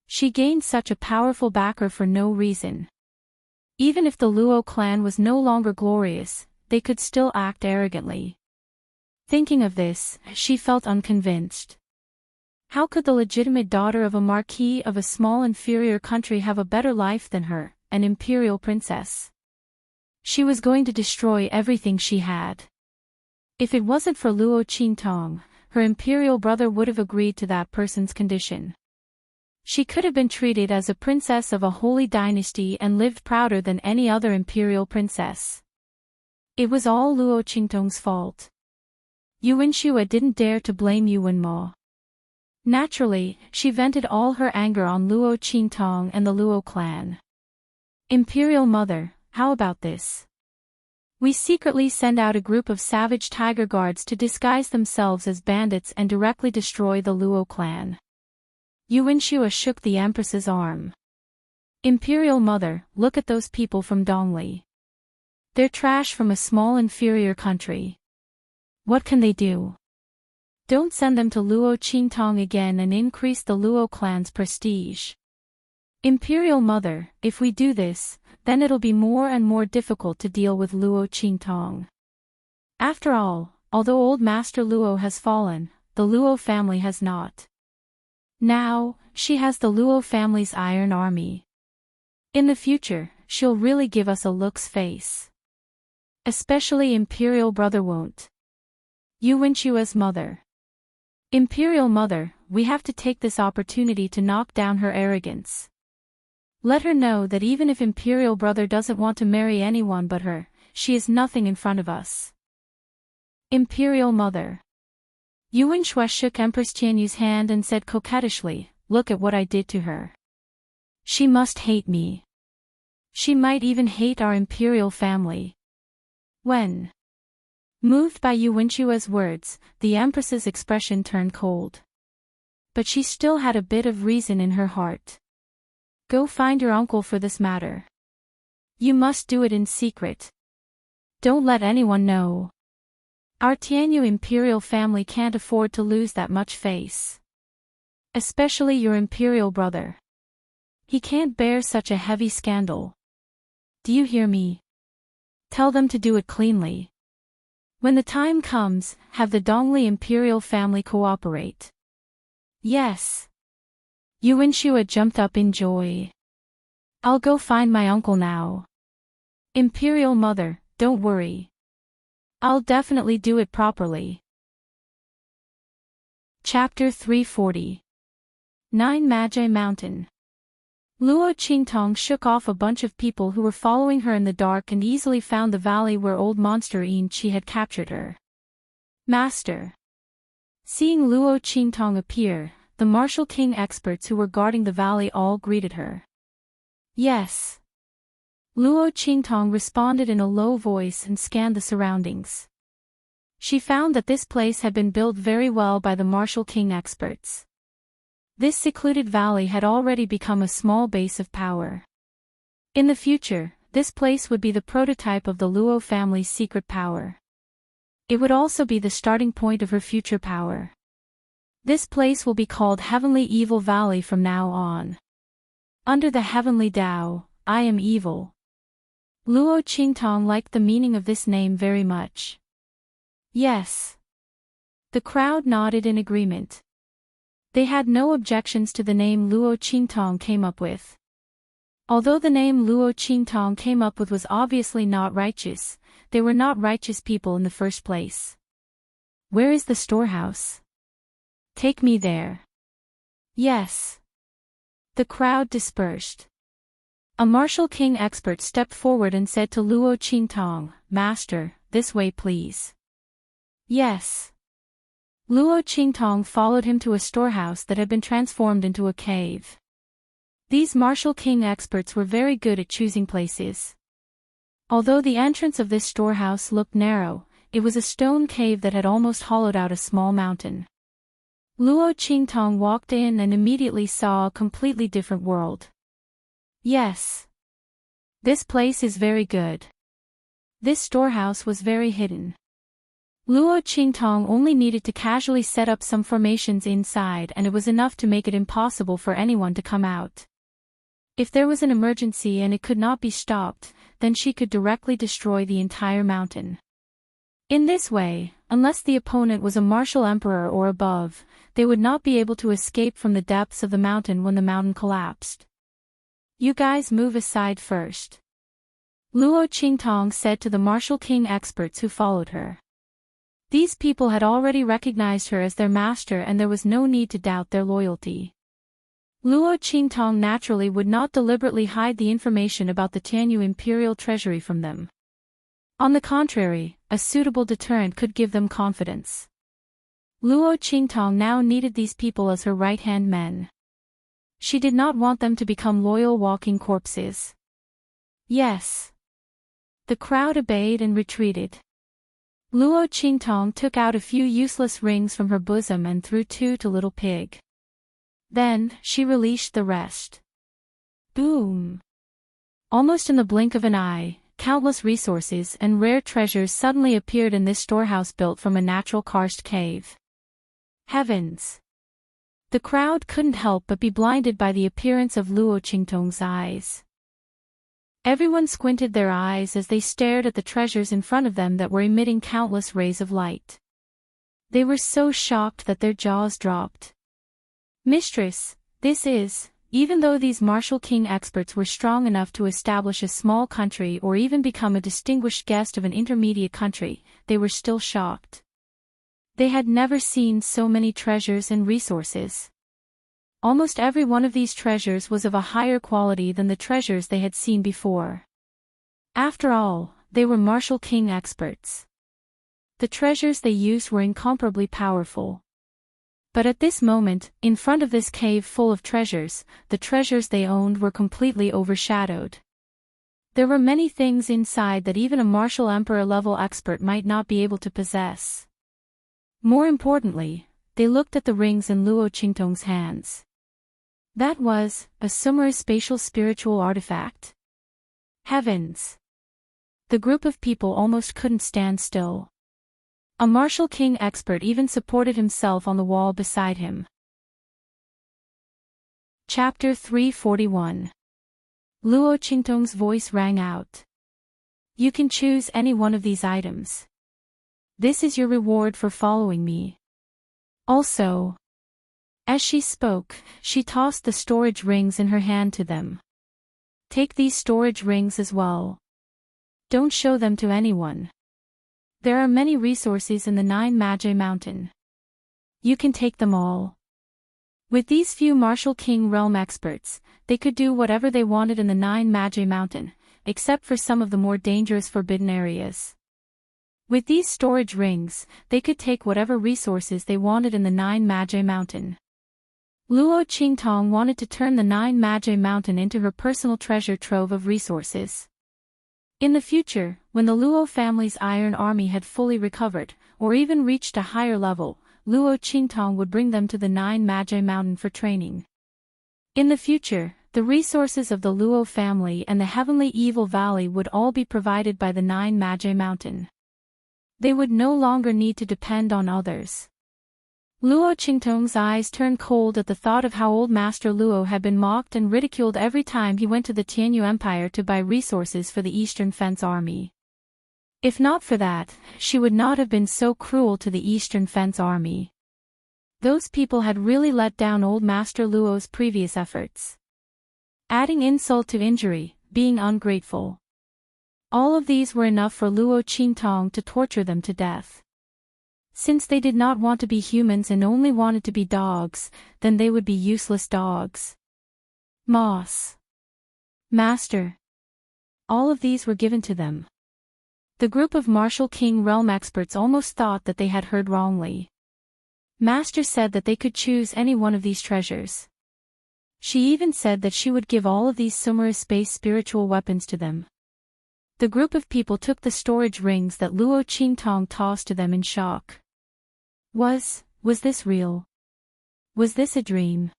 She gained such a powerful backer for no reason. Even if the Luo clan was no longer glorious, they could still act arrogantly. Thinking of this, she felt unconvinced. How could the legitimate daughter of a marquis of a small inferior country have a better life than her, an imperial princess? She was going to destroy everything she had. If it wasn't for Luo Qingtong, her imperial brother would have agreed to that person's condition. She could have been treated as a princess of a holy dynasty and lived prouder than any other imperial princess. It was all Luo Qingtong's fault. Yu Wenxue didn't dare to blame Yu Wenmo. Naturally, she vented all her anger on Luo Qingtong and the Luo clan. Imperial Mother, how about this? We secretly send out a group of savage tiger guards to disguise themselves as bandits and directly destroy the Luo clan. Yu Wenxue shook the Empress's arm. Imperial Mother, look at those people from Dongli. They're trash from a small inferior country. What can they do? Don't send them to Luo Qingtong again and increase the Luo clan's prestige. Imperial Mother, if we do this, then it'll be more and more difficult to deal with Luo Qingtong. After all, although old Master Luo has fallen, the Luo family has not. Now, she has the Luo family's iron army. In the future, she'll really give us a look's face. Especially Imperial Brother won't. Yu Wenxue's mother. Imperial Mother, we have to take this opportunity to knock down her arrogance. Let her know that even if Imperial Brother doesn't want to marry anyone but her, she is nothing in front of us. Imperial Mother. Yu Wenxue shook Empress Tianyu's hand and said coquettishly, look at what I did to her. She must hate me. She might even hate our imperial family. When? Moved by Yu Wenxue's words, the Empress's expression turned cold. But she still had a bit of reason in her heart. Go find your uncle for this matter. You must do it in secret. Don't let anyone know. Our Tianyu imperial family can't afford to lose that much face. Especially your imperial brother. He can't bear such a heavy scandal. Do you hear me? Tell them to do it cleanly. When the time comes, have the Dongli imperial family cooperate. Yes. Yu Wenxue jumped up in joy. I'll go find my uncle now. Imperial Mother, don't worry. I'll definitely do it properly. Chapter 340. 9 Magi Mountain. Luo Qingtong shook off a bunch of people who were following her in the dark and easily found the valley where old monster Yin Qi had captured her. Master. Seeing Luo Qingtong appear, the martial king experts who were guarding the valley all greeted her. Yes. Luo Qingtong responded in a low voice and scanned the surroundings. She found that this place had been built very well by the martial king experts. This secluded valley had already become a small base of power. In the future, this place would be the prototype of the Luo family's secret power. It would also be the starting point of her future power. This place will be called Heavenly Evil Valley from now on. Under the Heavenly Tao, I am evil. Luo Qingtong liked the meaning of this name very much. Yes. The crowd nodded in agreement. They had no objections to the name Luo Qingtong came up with. Although the name Luo Qingtong came up with was obviously not righteous, they were not righteous people in the first place. Where is the storehouse? Take me there. Yes. The crowd dispersed. A martial king expert stepped forward and said to Luo Qingtong, "Master, this way please." "Yes." Luo Qingtong followed him to a storehouse that had been transformed into a cave. These martial king experts were very good at choosing places. Although the entrance of this storehouse looked narrow, it was a stone cave that had almost hollowed out a small mountain. Luo Qingtong walked in and immediately saw a completely different world. Yes. This place is very good. This storehouse was very hidden. Luo Qingtong only needed to casually set up some formations inside and it was enough to make it impossible for anyone to come out. If there was an emergency and it could not be stopped, then she could directly destroy the entire mountain. In this way, unless the opponent was a martial emperor or above, they would not be able to escape from the depths of the mountain when the mountain collapsed. "You guys move aside first," Luo Qingtong said to the martial king experts who followed her. These people had already recognized her as their master and there was no need to doubt their loyalty. Luo Qingtong naturally would not deliberately hide the information about the Tianyu imperial treasury from them. On the contrary, a suitable deterrent could give them confidence. Luo Qingtong now needed these people as her right-hand men. She did not want them to become loyal walking corpses. Yes. The crowd obeyed and retreated. Luo Qingtong took out a few useless rings from her bosom and threw 2 to Little Pig. Then, she released the rest. Boom! Almost in the blink of an eye, countless resources and rare treasures suddenly appeared in this storehouse built from a natural karst cave. Heavens! The crowd couldn't help but be blinded by the appearance of Luo Qingtong's eyes. Everyone squinted their eyes as they stared at the treasures in front of them that were emitting countless rays of light. They were so shocked that their jaws dropped. "Mistress, this is..." Even though these martial king experts were strong enough to establish a small country or even become a distinguished guest of an intermediate country, they were still shocked. They had never seen so many treasures and resources. Almost every one of these treasures was of a higher quality than the treasures they had seen before. After all, they were martial king experts. The treasures they used were incomparably powerful. But at this moment, in front of this cave full of treasures, the treasures they owned were completely overshadowed. There were many things inside that even a martial emperor-level expert might not be able to possess. More importantly, they looked at the rings in Luo Qingtong's hands. That was a Sumer spatial spiritual artifact. Heavens! The group of people almost couldn't stand still. A martial king expert even supported himself on the wall beside him. Chapter 341. Luo Qingtong's voice rang out. "You can choose any one of these items. This is your reward for following me. Also..." As she spoke, she tossed the storage rings in her hand to them. "Take these storage rings as well. Don't show them to anyone. There are many resources in the 9 Magi Mountain. You can take them all." With these few martial king realm experts, they could do whatever they wanted in the 9 Magi Mountain, except for some of the more dangerous forbidden areas. With these storage rings, they could take whatever resources they wanted in the 9 Magi Mountain. Luo Qingtong wanted to turn the 9 Magi Mountain into her personal treasure trove of resources. In the future, when the Luo family's iron army had fully recovered, or even reached a higher level, Luo Qingtong would bring them to the 9 Magi Mountain for training. In the future, the resources of the Luo family and the Heavenly Evil Valley would all be provided by the 9 Magi Mountain. They would no longer need to depend on others. Luo Qingtong's eyes turned cold at the thought of how old Master Luo had been mocked and ridiculed every time he went to the Tianyu Empire to buy resources for the Eastern Fence Army. If not for that, she would not have been so cruel to the Eastern Fence Army. Those people had really let down old Master Luo's previous efforts. Adding insult to injury, being ungrateful. All of these were enough for Luo Qingtong to torture them to death. Since they did not want to be humans and only wanted to be dogs, then they would be useless dogs. Moss. Master. All of these were given to them. The group of Martial King realm experts almost thought that they had heard wrongly. Master said that they could choose any one of these treasures. She even said that she would give all of these Sumeru space spiritual weapons to them. The group of people took the storage rings that Luo Qingtong tossed to them in shock. Was this real? Was this a dream?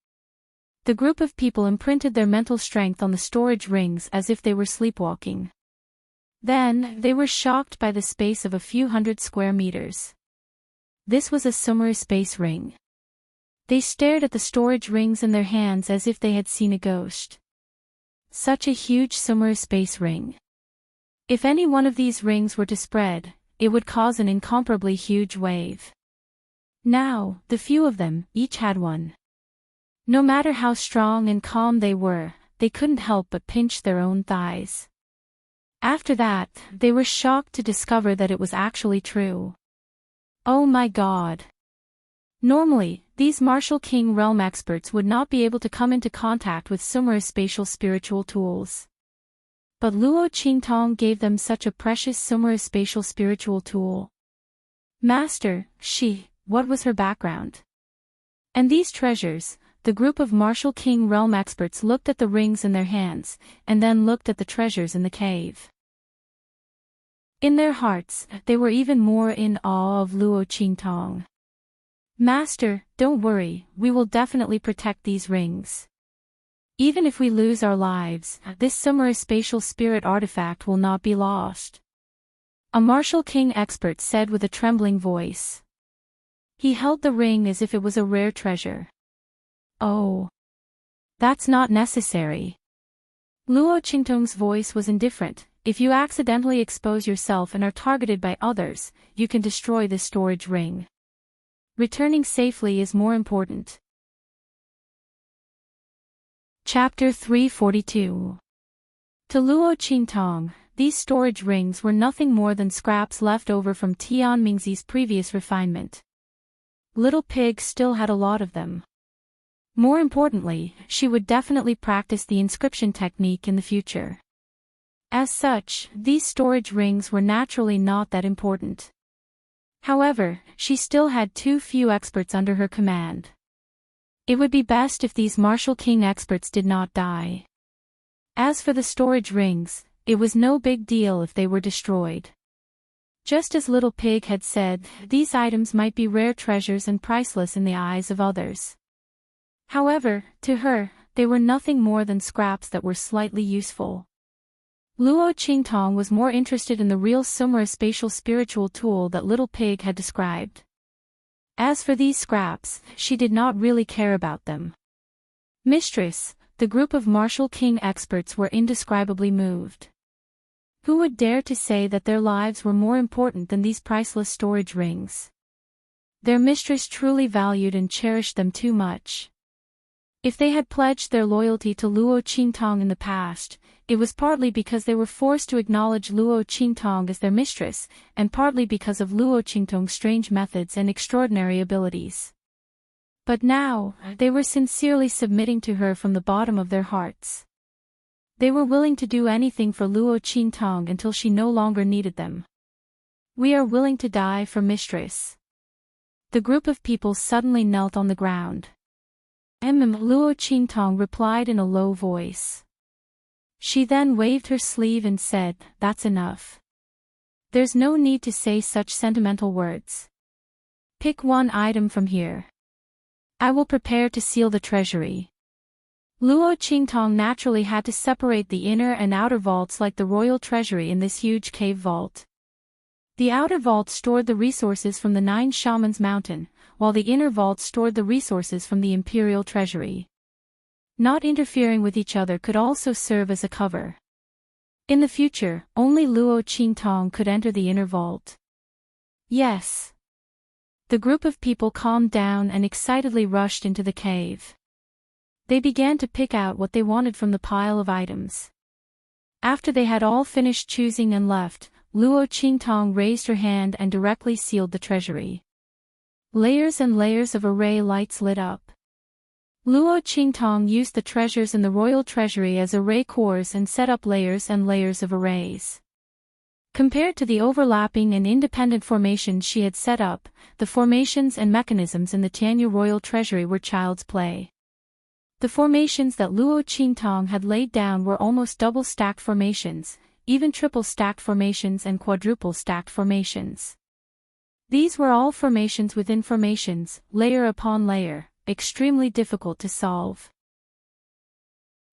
The group of people imprinted their mental strength on the storage rings as if they were sleepwalking. Then, they were shocked by the space of a few hundred square meters. This was a Sumeru space ring. They stared at the storage rings in their hands as if they had seen a ghost. Such a huge Sumeru space ring. If any one of these rings were to spread, it would cause an incomparably huge wave. Now, the few of them, each had one. No matter how strong and calm they were, they couldn't help but pinch their own thighs. After that, they were shocked to discover that it was actually true. Oh my God! Normally, these Martial King realm experts would not be able to come into contact with Sumeru spatial spiritual tools. But Luo Qingtong gave them such a precious Sumeru spatial spiritual tool. Master, what was her background? And these treasures, the group of Martial King realm experts looked at the rings in their hands, and then looked at the treasures in the cave. In their hearts, they were even more in awe of Luo Qingtong. Master, don't worry, we will definitely protect these rings. Even if we lose our lives, this Sumeru spatial spirit artifact will not be lost. A Martial King expert said with a trembling voice. He held the ring as if it was a rare treasure. Oh. That's not necessary. Luo Qingtong's voice was indifferent. If you accidentally expose yourself and are targeted by others, you can destroy this storage ring. Returning safely is more important. Chapter 342. To Luo Qingtong, these storage rings were nothing more than scraps left over from Tian Mingzi's previous refinement. Little Pig still had a lot of them. More importantly, she would definitely practice the inscription technique in the future. As such, these storage rings were naturally not that important. However, she still had too few experts under her command. It would be best if these Martial King experts did not die. As for the storage rings, it was no big deal if they were destroyed. Just as Little Pig had said, these items might be rare treasures and priceless in the eyes of others. However, to her, they were nothing more than scraps that were slightly useful. Luo Qingtong was more interested in the real Sumeru spatial spiritual tool that Little Pig had described. As for these scraps, she did not really care about them. Mistress, the group of Martial King experts were indescribably moved. Who would dare to say that their lives were more important than these priceless storage rings? Their mistress truly valued and cherished them too much. If they had pledged their loyalty to Luo Qingtong in the past, it was partly because they were forced to acknowledge Luo Qingtong as their mistress, and partly because of Luo Qingtong's strange methods and extraordinary abilities. But now, they were sincerely submitting to her from the bottom of their hearts. They were willing to do anything for Luo Qingtong until she no longer needed them. We are willing to die for mistress. The group of people suddenly knelt on the ground. Luo Qingtong replied in a low voice. She then waved her sleeve and said, "That's enough. There's no need to say such sentimental words. Pick one item from here. I will prepare to seal the treasury." Luo Qingtong naturally had to separate the inner and outer vaults like the royal treasury in this huge cave vault. The outer vault stored the resources from the 9 Shamans Mountain, while the inner vault stored the resources from the imperial treasury. Not interfering with each other could also serve as a cover. In the future, only Luo Qingtong could enter the inner vault. Yes. The group of people calmed down and excitedly rushed into the cave. They began to pick out what they wanted from the pile of items. After they had all finished choosing and left, Luo Qingtong raised her hand and directly sealed the treasury. Layers and layers of array lights lit up. Luo Qingtong used the treasures in the royal treasury as array cores and set up layers and layers of arrays. Compared to the overlapping and independent formations she had set up, the formations and mechanisms in the Tianyu royal treasury were child's play. The formations that Luo Qingtong had laid down were almost double-stacked formations, even triple-stacked formations and quadruple-stacked formations. These were all formations within formations, layer upon layer, extremely difficult to solve.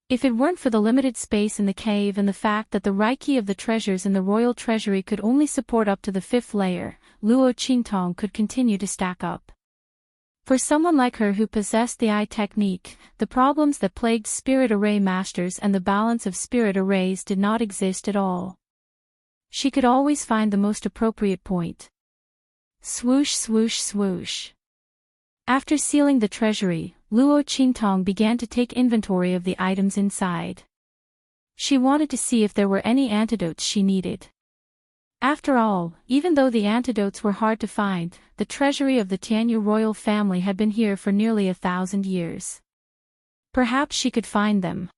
If it weren't for the limited space in the cave and the fact that the Reiki of the treasures in the royal treasury could only support up to the 5th layer, Luo Qingtong could continue to stack up. For someone like her who possessed the eye technique, the problems that plagued spirit array masters and the balance of spirit arrays did not exist at all. She could always find the most appropriate point. Swoosh swoosh swoosh. After sealing the treasury, Luo Qingtong began to take inventory of the items inside. She wanted to see if there were any antidotes she needed. After all, even though the antidotes were hard to find, the treasury of the Tianyu royal family had been here for nearly 1,000 years. Perhaps she could find them.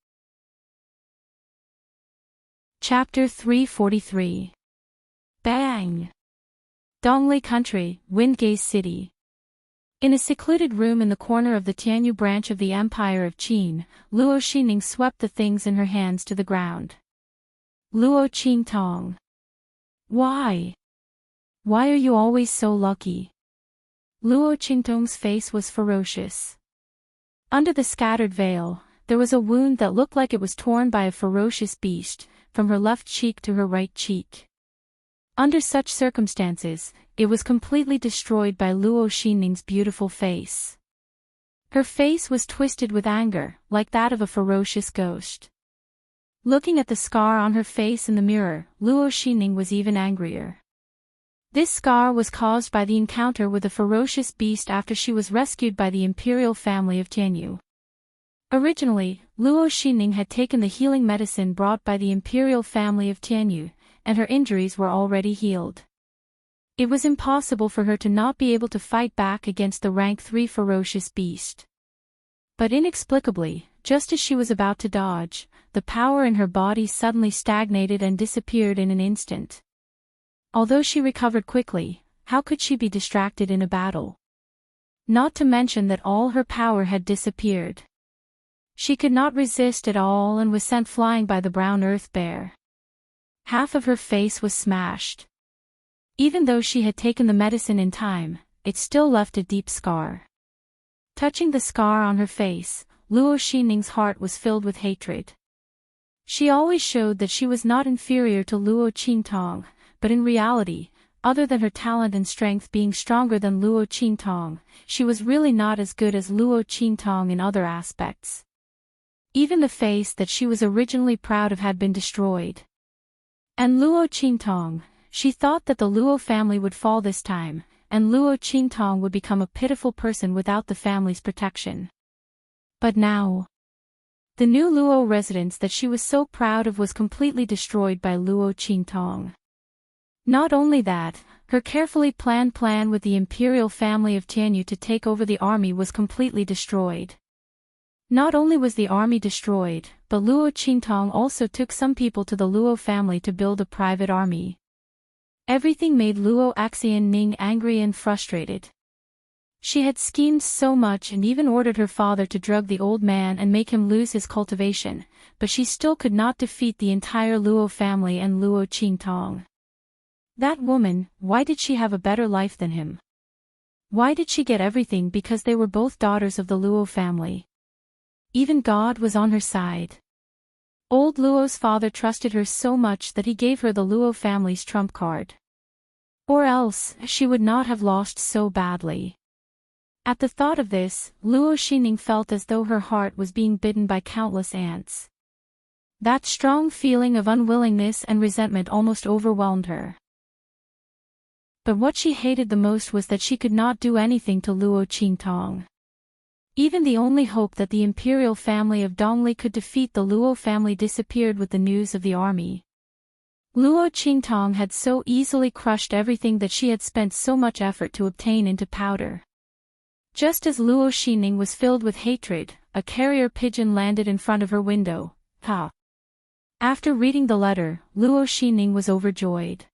Chapter 343. Bang! Donglei Country, Windgaze City. In a secluded room in the corner of the Tianyu branch of the Empire of Qin, Luo Xinning swept the things in her hands to the ground. Luo Qingtong. Why? Why are you always so lucky? Luo Qingtong's face was ferocious. Under the scattered veil, there was a wound that looked like it was torn by a ferocious beast, from her left cheek to her right cheek. Under such circumstances, it was completely destroyed by Luo Xinning's beautiful face. Her face was twisted with anger, like that of a ferocious ghost. Looking at the scar on her face in the mirror, Luo Xinning was even angrier. This scar was caused by the encounter with a ferocious beast after she was rescued by the imperial family of Tianyu. Originally, Luo Xinning had taken the healing medicine brought by the imperial family of Tianyu, and her injuries were already healed. It was impossible for her to not be able to fight back against the rank 3 ferocious beast. But inexplicably, just as she was about to dodge, the power in her body suddenly stagnated and disappeared in an instant. Although she recovered quickly, how could she be distracted in a battle? Not to mention that all her power had disappeared. She could not resist at all and was sent flying by the brown earth bear. Half of her face was smashed. Even though she had taken the medicine in time, it still left a deep scar. Touching the scar on her face, Luo Xinning's heart was filled with hatred. She always showed that she was not inferior to Luo Qingtong, but in reality, other than her talent and strength being stronger than Luo Qingtong, she was really not as good as Luo Qingtong in other aspects. Even the face that she was originally proud of had been destroyed. And Luo Qingtong, she thought that the Luo family would fall this time, and Luo Qingtong would become a pitiful person without the family's protection. But now, the new Luo residence that she was so proud of was completely destroyed by Luo Qingtong. Not only that, her carefully planned plan with the imperial family of Tianyu to take over the army was completely destroyed. Not only was the army destroyed, but Luo Qingtong also took some people to the Luo family to build a private army. Everything made Luo Xinnning angry and frustrated. She had schemed so much and even ordered her father to drug the old man and make him lose his cultivation, but she still could not defeat the entire Luo family and Luo Qingtong. That woman, why did she have a better life than him? Why did she get everything because they were both daughters of the Luo family? Even God was on her side. Old Luo's father trusted her so much that he gave her the Luo family's trump card. Or else, she would not have lost so badly. At the thought of this, Luo Xinning felt as though her heart was being bitten by countless ants. That strong feeling of unwillingness and resentment almost overwhelmed her. But what she hated the most was that she could not do anything to Luo Qingtong. Even the only hope that the imperial family of Donglei could defeat the Luo family disappeared with the news of the army. Luo Qingtong had so easily crushed everything that she had spent so much effort to obtain into powder. Just as Luo Xining was filled with hatred, a carrier pigeon landed in front of her window. Ha! After reading the letter, Luo Xining was overjoyed.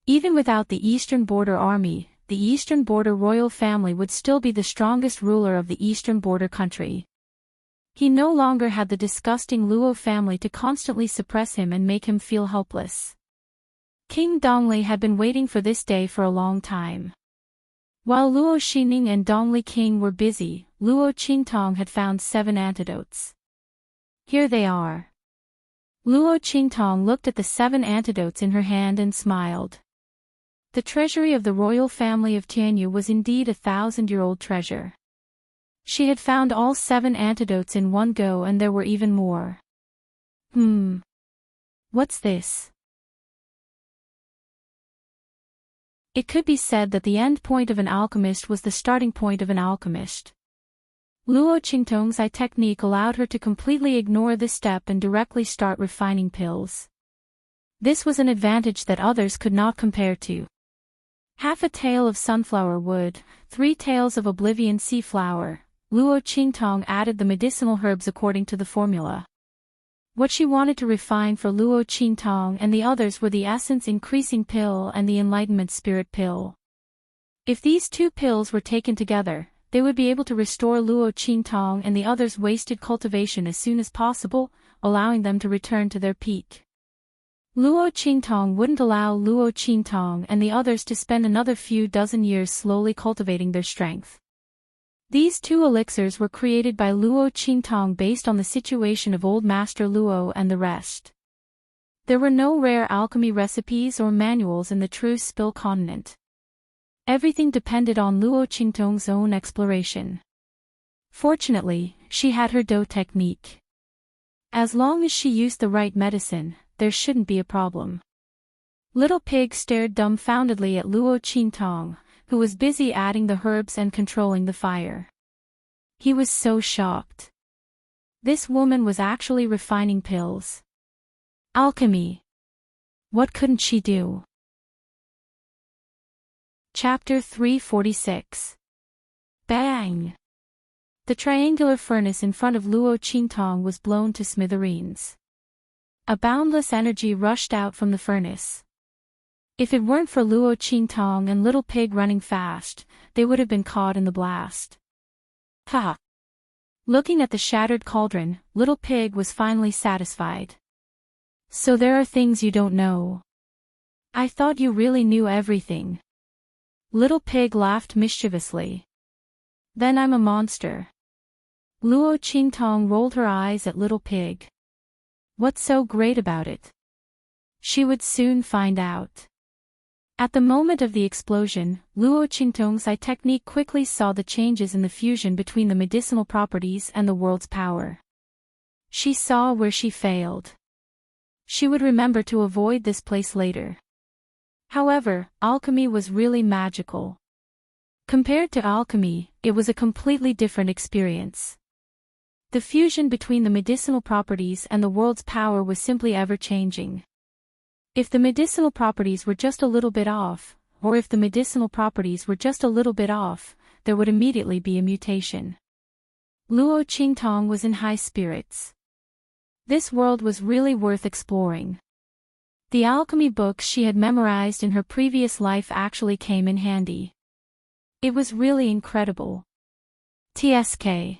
Even without the Eastern Border Army, the Eastern Border royal family would still be the strongest ruler of the Eastern Border country. He no longer had the disgusting Luo family to constantly suppress him and make him feel helpless. King Donglei had been waiting for this day for a long time. While Luo Xining and Donglei King were busy, Luo Qingtong had found 7 antidotes. Here they are. Luo Qingtong looked at the 7 antidotes in her hand and smiled. The treasury of the royal family of Tianyu was indeed a 1,000-year-old treasure. She had found all 7 antidotes in one go, and there were even more. What's this? It could be said that the end point of an alchemist was the starting point of an alchemist. Luo Qingtong's eye technique allowed her to completely ignore this step and directly start refining pills. This was an advantage that others could not compare to. Half a tael of sunflower wood, 3 taels of oblivion sea flower. Luo Qingtong added the medicinal herbs according to the formula. What she wanted to refine for Luo Qingtong and the others were the essence increasing pill and the enlightenment spirit pill. If these 2 pills were taken together, they would be able to restore Luo Qingtong and the others' wasted cultivation as soon as possible, allowing them to return to their peak. Luo Qingtong wouldn't allow Luo Qingtong and the others to spend another few dozen years slowly cultivating their strength. These 2 elixirs were created by Luo Qingtong based on the situation of Old Master Luo and the rest. There were no rare alchemy recipes or manuals in the true Spill continent. Everything depended on Luo Qingtong's own exploration. Fortunately, she had her dou technique. As long as she used the right medicine, there shouldn't be a problem. Little Pig stared dumbfoundedly at Luo Qingtong, who was busy adding the herbs and controlling the fire. He was so shocked. This woman was actually refining pills. Alchemy. What couldn't she do? Chapter 346. Bang! The triangular furnace in front of Luo Qingtong was blown to smithereens. A boundless energy rushed out from the furnace. If it weren't for Luo Qingtong and Little Pig running fast, they would have been caught in the blast. Ha! Looking at the shattered cauldron, Little Pig was finally satisfied. So there are things you don't know. I thought you really knew everything. Little Pig laughed mischievously. Then I'm a monster. Luo Qingtong rolled her eyes at Little Pig. What's so great about it? She would soon find out. At the moment of the explosion, Luo Qingtong's eye technique quickly saw the changes in the fusion between the medicinal properties and the world's power. She saw where she failed. She would remember to avoid this place later. However, alchemy was really magical. Compared to alchemy, it was a completely different experience. The fusion between the medicinal properties and the world's power was simply ever-changing. If the medicinal properties were just a little bit off, or if the medicinal properties were just a little bit off, there would immediately be a mutation. Luo Qingtong was in high spirits. This world was really worth exploring. The alchemy books she had memorized in her previous life actually came in handy. It was really incredible. TSK.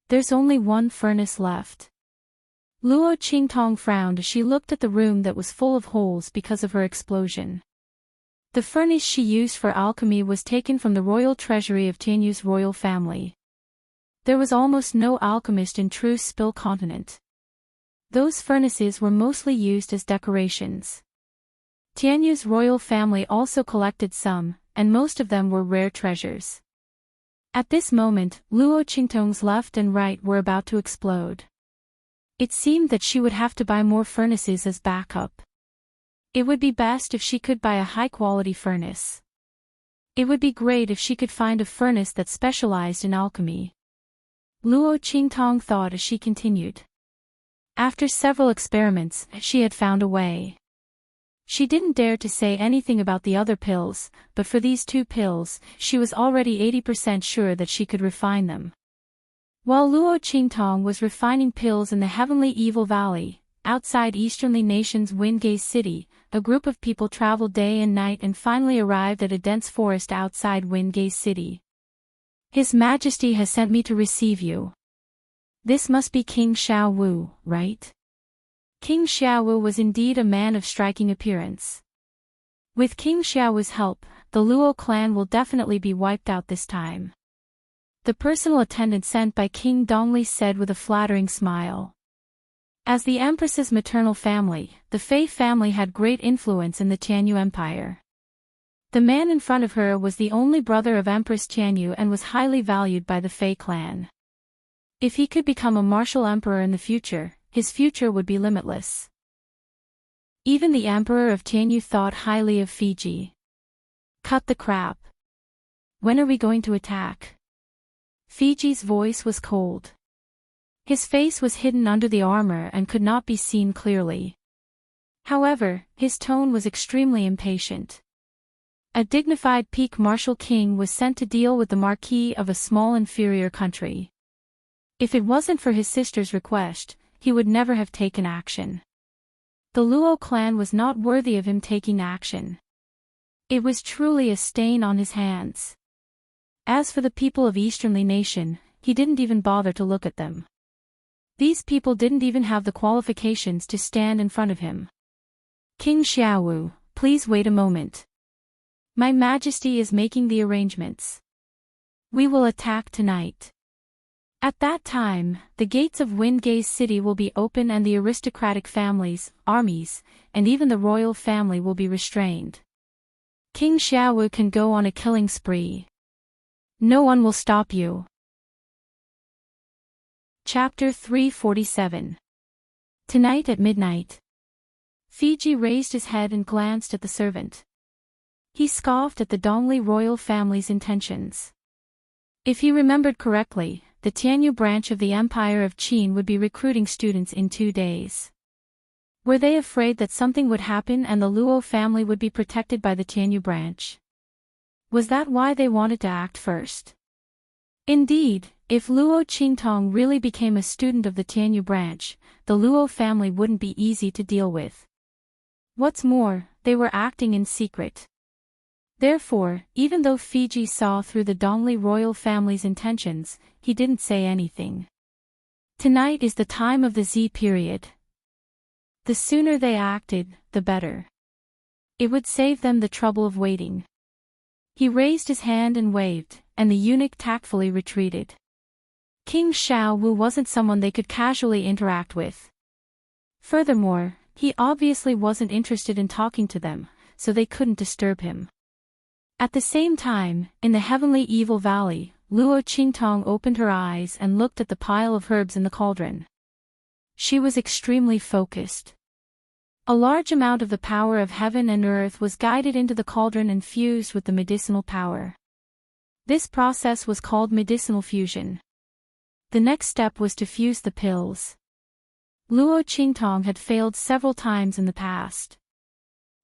There's only one furnace left. Luo Qingtong frowned as she looked at the room that was full of holes because of her explosion. The furnace she used for alchemy was taken from the royal treasury of Tianyu's royal family. There was almost no alchemist in true Spill continent. Those furnaces were mostly used as decorations. Tianyu's royal family also collected some, and most of them were rare treasures. At this moment, Luo Qingtong's left and right were about to explode. It seemed that she would have to buy more furnaces as backup. It would be best if she could buy a high-quality furnace. It would be great if she could find a furnace that specialized in alchemy. Luo Qingtong thought as she continued. After several experiments, she had found a way. She didn't dare to say anything about the other pills, but for these 2 pills, she was already 80% sure that she could refine them. While Luo Qingtong was refining pills in the heavenly evil valley, outside easternly nation's Windgaze city, a group of people traveled day and night and finally arrived at a dense forest outside Windgaze city. His Majesty has sent me to receive you. This must be King Xiao Wu, right? King Xiao Wu was indeed a man of striking appearance. With King Xiao Wu's help, the Luo clan will definitely be wiped out this time. The personal attendant sent by King Dongli said with a flattering smile. As the Empress's maternal family, the Fei family had great influence in the Tianyu Empire. The man in front of her was the only brother of Empress Tianyu and was highly valued by the Fei clan. If he could become a martial emperor in the future, his future would be limitless. Even the Emperor of Tianyu thought highly of Fiji. Cut the crap. When are we going to attack? Fiji's voice was cold. His face was hidden under the armor and could not be seen clearly. However, his tone was extremely impatient. A dignified peak martial king was sent to deal with the marquis of a small inferior country. If it wasn't for his sister's request, he would never have taken action. The Luo clan was not worthy of him taking action. It was truly a stain on his hands. As for the people of Easternly Nation, he didn't even bother to look at them. These people didn't even have the qualifications to stand in front of him. King Xiaowu, please wait a moment. My Majesty is making the arrangements. We will attack tonight. At that time, the gates of Windgaze City will be open and the aristocratic families, armies, and even the royal family will be restrained. King Xiaowu can go on a killing spree. No one will stop you. Chapter 347. Tonight at midnight. Fiji raised his head and glanced at the servant. He scoffed at the Dongli royal family's intentions. If he remembered correctly, the Tianyu branch of the Empire of Qin would be recruiting students in 2 days. Were they afraid that something would happen and the Luo family would be protected by the Tianyu branch? Was that why they wanted to act first? Indeed, if Luo Qingtong really became a student of the Tianyu branch, the Luo family wouldn't be easy to deal with. What's more, they were acting in secret. Therefore, even though Fiji saw through the Dongli royal family's intentions, he didn't say anything. Tonight is the time of the Z period. The sooner they acted, the better. It would save them the trouble of waiting. He raised his hand and waved, and the eunuch tactfully retreated. King Xiao Wu wasn't someone they could casually interact with. Furthermore, he obviously wasn't interested in talking to them, so they couldn't disturb him. At the same time, in the heavenly evil valley, Luo Qingtong opened her eyes and looked at the pile of herbs in the cauldron. She was extremely focused. A large amount of the power of heaven and earth was guided into the cauldron and fused with the medicinal power. This process was called medicinal fusion. The next step was to fuse the pills. Luo Qingtong had failed several times in the past.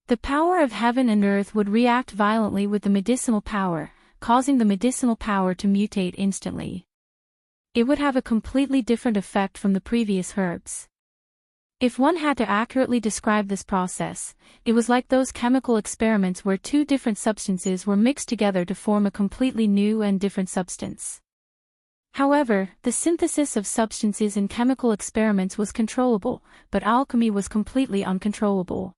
The power of heaven and earth would react violently with the medicinal power, causing the medicinal power to mutate instantly. It would have a completely different effect from the previous herbs. If one had to accurately describe this process, it was like those chemical experiments where 2 different substances were mixed together to form a completely new and different substance. However, the synthesis of substances in chemical experiments was controllable, but alchemy was completely uncontrollable.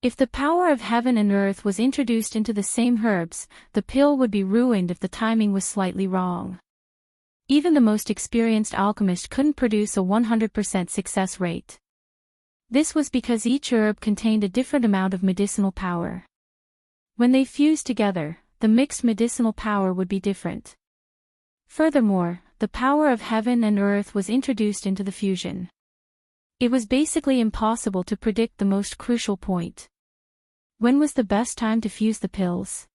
If the power of heaven and earth was introduced into the same herbs, the pill would be ruined if the timing was slightly wrong. Even the most experienced alchemist couldn't produce a 100% success rate. This was because each herb contained a different amount of medicinal power. When they fused together, the mixed medicinal power would be different. Furthermore, the power of heaven and earth was introduced into the fusion. It was basically impossible to predict the most crucial point. When was the best time to fuse the pills?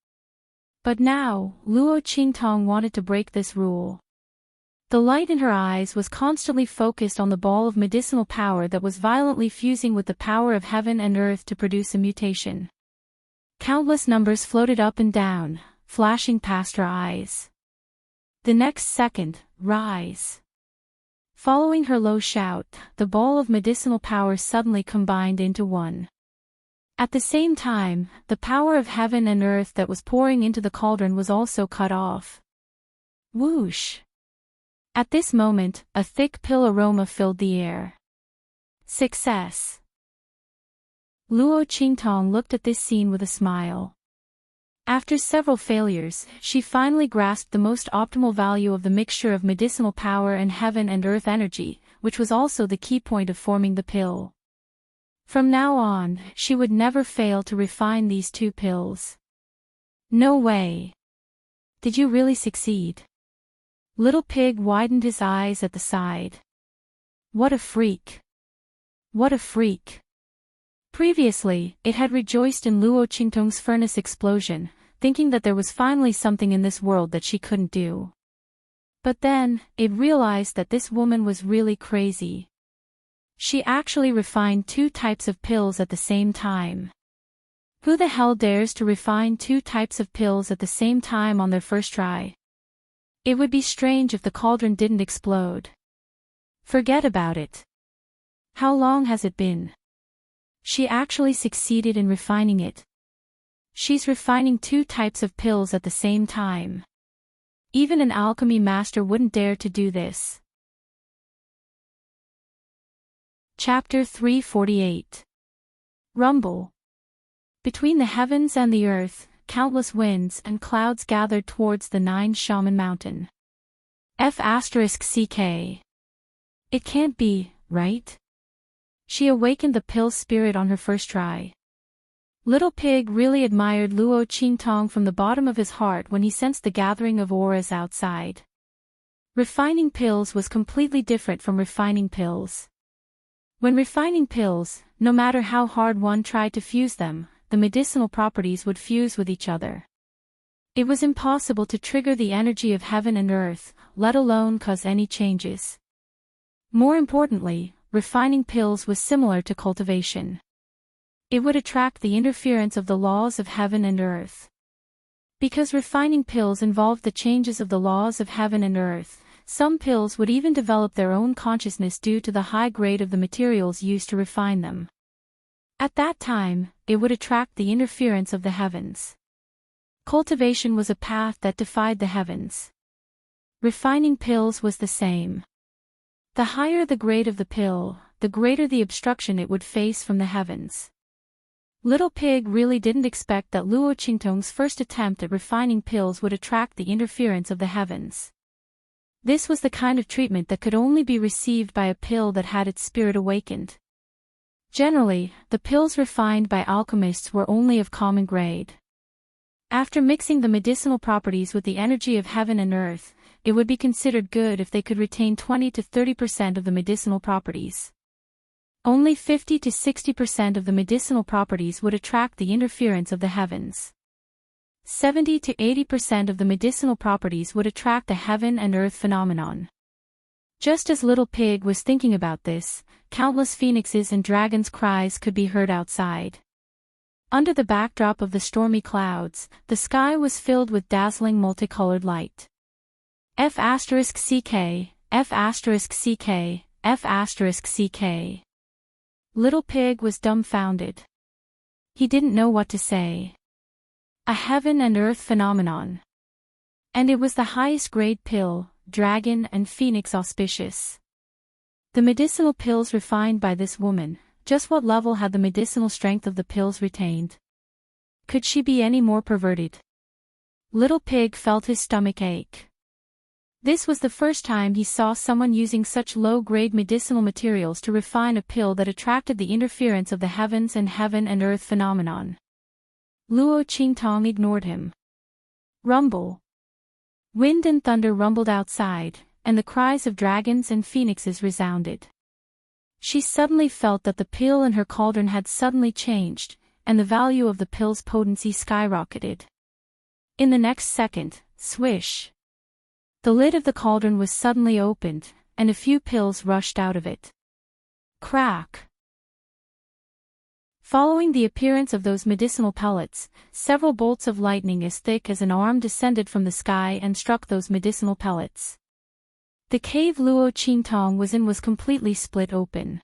But now, Luo Qingtong wanted to break this rule. The light in her eyes was constantly focused on the ball of medicinal power that was violently fusing with the power of heaven and earth to produce a mutation. Countless numbers floated up and down, flashing past her eyes. The next second, rise. Following her low shout, the ball of medicinal power suddenly combined into one. At the same time, the power of heaven and earth that was pouring into the cauldron was also cut off. Whoosh! At this moment, a thick pill aroma filled the air. Success! Luo Qingtong looked at this scene with a smile. After several failures, she finally grasped the most optimal value of the mixture of medicinal power and heaven and earth energy, which was also the key point of forming the pill. From now on, she would never fail to refine these two pills. No way. Did you really succeed? Little Pig widened his eyes at the side. What a freak. What a freak. Previously, it had rejoiced in Luo Qingtong's furnace explosion, thinking that there was finally something in this world that she couldn't do. But then, it realized that this woman was really crazy. She actually refined two types of pills at the same time. Who the hell dares to refine two types of pills at the same time on their first try? It would be strange if the cauldron didn't explode. Forget about it. How long has it been? She actually succeeded in refining it. She's refining two types of pills at the same time. Even an alchemy master wouldn't dare to do this. Chapter 348. Rumble. Between the heavens and the earth, countless winds and clouds gathered towards the 9 Shaman Mountain. F***ck. It can't be, right? She awakened the pill spirit on her first try. Little Pig really admired Luo Qingtong from the bottom of his heart when he sensed the gathering of auras outside. Refining pills was completely different from refining pills. When refining pills, no matter how hard one tried to fuse them, the medicinal properties would fuse with each other. It was impossible to trigger the energy of heaven and earth, let alone cause any changes. More importantly, refining pills was similar to cultivation. It would attract the interference of the laws of heaven and earth. Because refining pills involved the changes of the laws of heaven and earth, some pills would even develop their own consciousness due to the high grade of the materials used to refine them. At that time, it would attract the interference of the heavens. Cultivation was a path that defied the heavens. Refining pills was the same. The higher the grade of the pill, the greater the obstruction it would face from the heavens. Little Pig really didn't expect that Luo Qingtong's first attempt at refining pills would attract the interference of the heavens. This was the kind of treatment that could only be received by a pill that had its spirit awakened. Generally, the pills refined by alchemists were only of common grade. After mixing the medicinal properties with the energy of heaven and earth, it would be considered good if they could retain 20 to 30% of the medicinal properties. Only 50 to 60% of the medicinal properties would attract the interference of the heavens. 70 to 80% of the medicinal properties would attract the heaven and earth phenomenon. Just as Little Pig was thinking about this, countless phoenixes and dragons' cries could be heard outside. Under the backdrop of the stormy clouds, the sky was filled with dazzling multicolored light. F***ck, F***ck, F***ck. Little Pig was dumbfounded. He didn't know what to say. A heaven and earth phenomenon. And it was the highest grade pill, dragon and phoenix auspicious. The medicinal pills refined by this woman, just what level had the medicinal strength of the pills retained? Could she be any more perverted? Little Pig felt his stomach ache. This was the first time he saw someone using such low-grade medicinal materials to refine a pill that attracted the interference of the heavens and heaven and earth phenomenon. Luo Qingtong ignored him. Rumble. Wind and thunder rumbled outside, and the cries of dragons and phoenixes resounded. She suddenly felt that the pill in her cauldron had suddenly changed, and the value of the pill's potency skyrocketed. In the next second, swish. The lid of the cauldron was suddenly opened, and a few pills rushed out of it. Crack! Following the appearance of those medicinal pellets, several bolts of lightning as thick as an arm descended from the sky and struck those medicinal pellets. The cave Luo Qingtong was in was completely split open.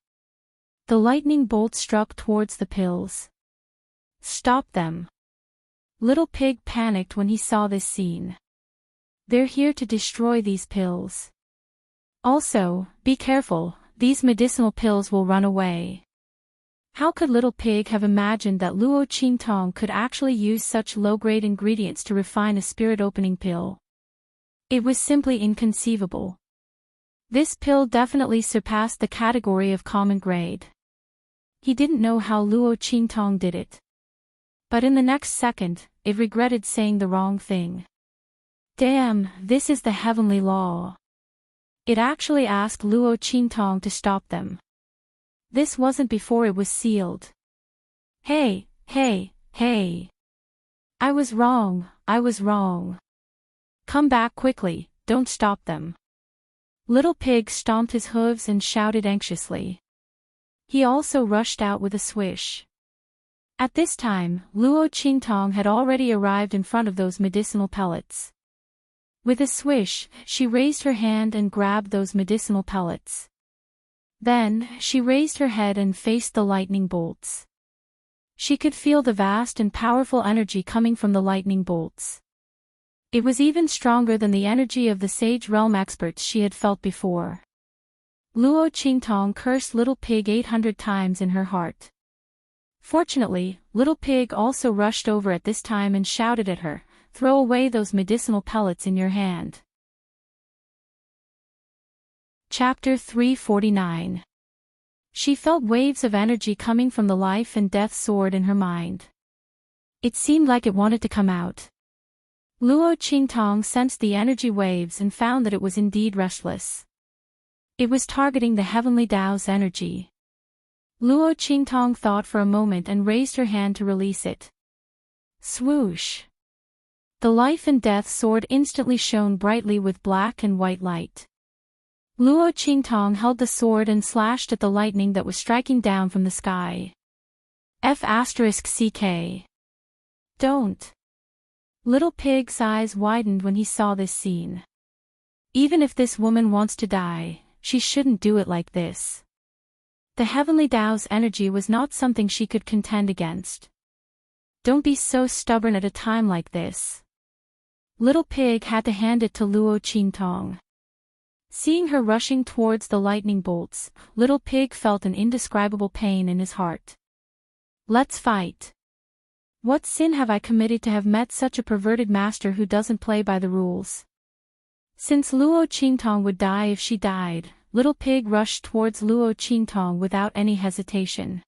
The lightning bolts struck towards the pills. Stop them! Little Pig panicked when he saw this scene. They're here to destroy these pills. Also, be careful, these medicinal pills will run away. How could Little Pig have imagined that Luo Qingtong could actually use such low-grade ingredients to refine a spirit-opening pill? It was simply inconceivable. This pill definitely surpassed the category of common grade. He didn't know how Luo Qingtong did it. But in the next second, it regretted saying the wrong thing. Damn, this is the heavenly law. It actually asked Luo Qingtong to stop them. This wasn't before it was sealed. Hey, hey, hey. I was wrong, I was wrong. Come back quickly, don't stop them. Little Pig stomped his hooves and shouted anxiously. He also rushed out with a swish. At this time, Luo Qingtong had already arrived in front of those medicinal pellets. With a swish, she raised her hand and grabbed those medicinal pellets. Then, she raised her head and faced the lightning bolts. She could feel the vast and powerful energy coming from the lightning bolts. It was even stronger than the energy of the Sage Realm experts she had felt before. Luo Qingtong cursed Little Pig 800 times in her heart. Fortunately, Little Pig also rushed over at this time and shouted at her, "Throw away those medicinal pellets in your hand." Chapter 349. She felt waves of energy coming from the life and death sword in her mind. It seemed like it wanted to come out. Luo Qingtong sensed the energy waves and found that it was indeed restless. It was targeting the heavenly Tao's energy. Luo Qingtong thought for a moment and raised her hand to release it. Swoosh! The life and death sword instantly shone brightly with black and white light. Luo Qingtong held the sword and slashed at the lightning that was striking down from the sky. F***CK. Don't. Little Pig's eyes widened when he saw this scene. Even if this woman wants to die, she shouldn't do it like this. The heavenly Tao's energy was not something she could contend against. Don't be so stubborn at a time like this. Little Pig had to hand it to Luo Qingtong. Seeing her rushing towards the lightning bolts, Little Pig felt an indescribable pain in his heart. Let's fight. What sin have I committed to have met such a perverted master who doesn't play by the rules? Since Luo Qingtong would die if she died, Little Pig rushed towards Luo Qingtong without any hesitation.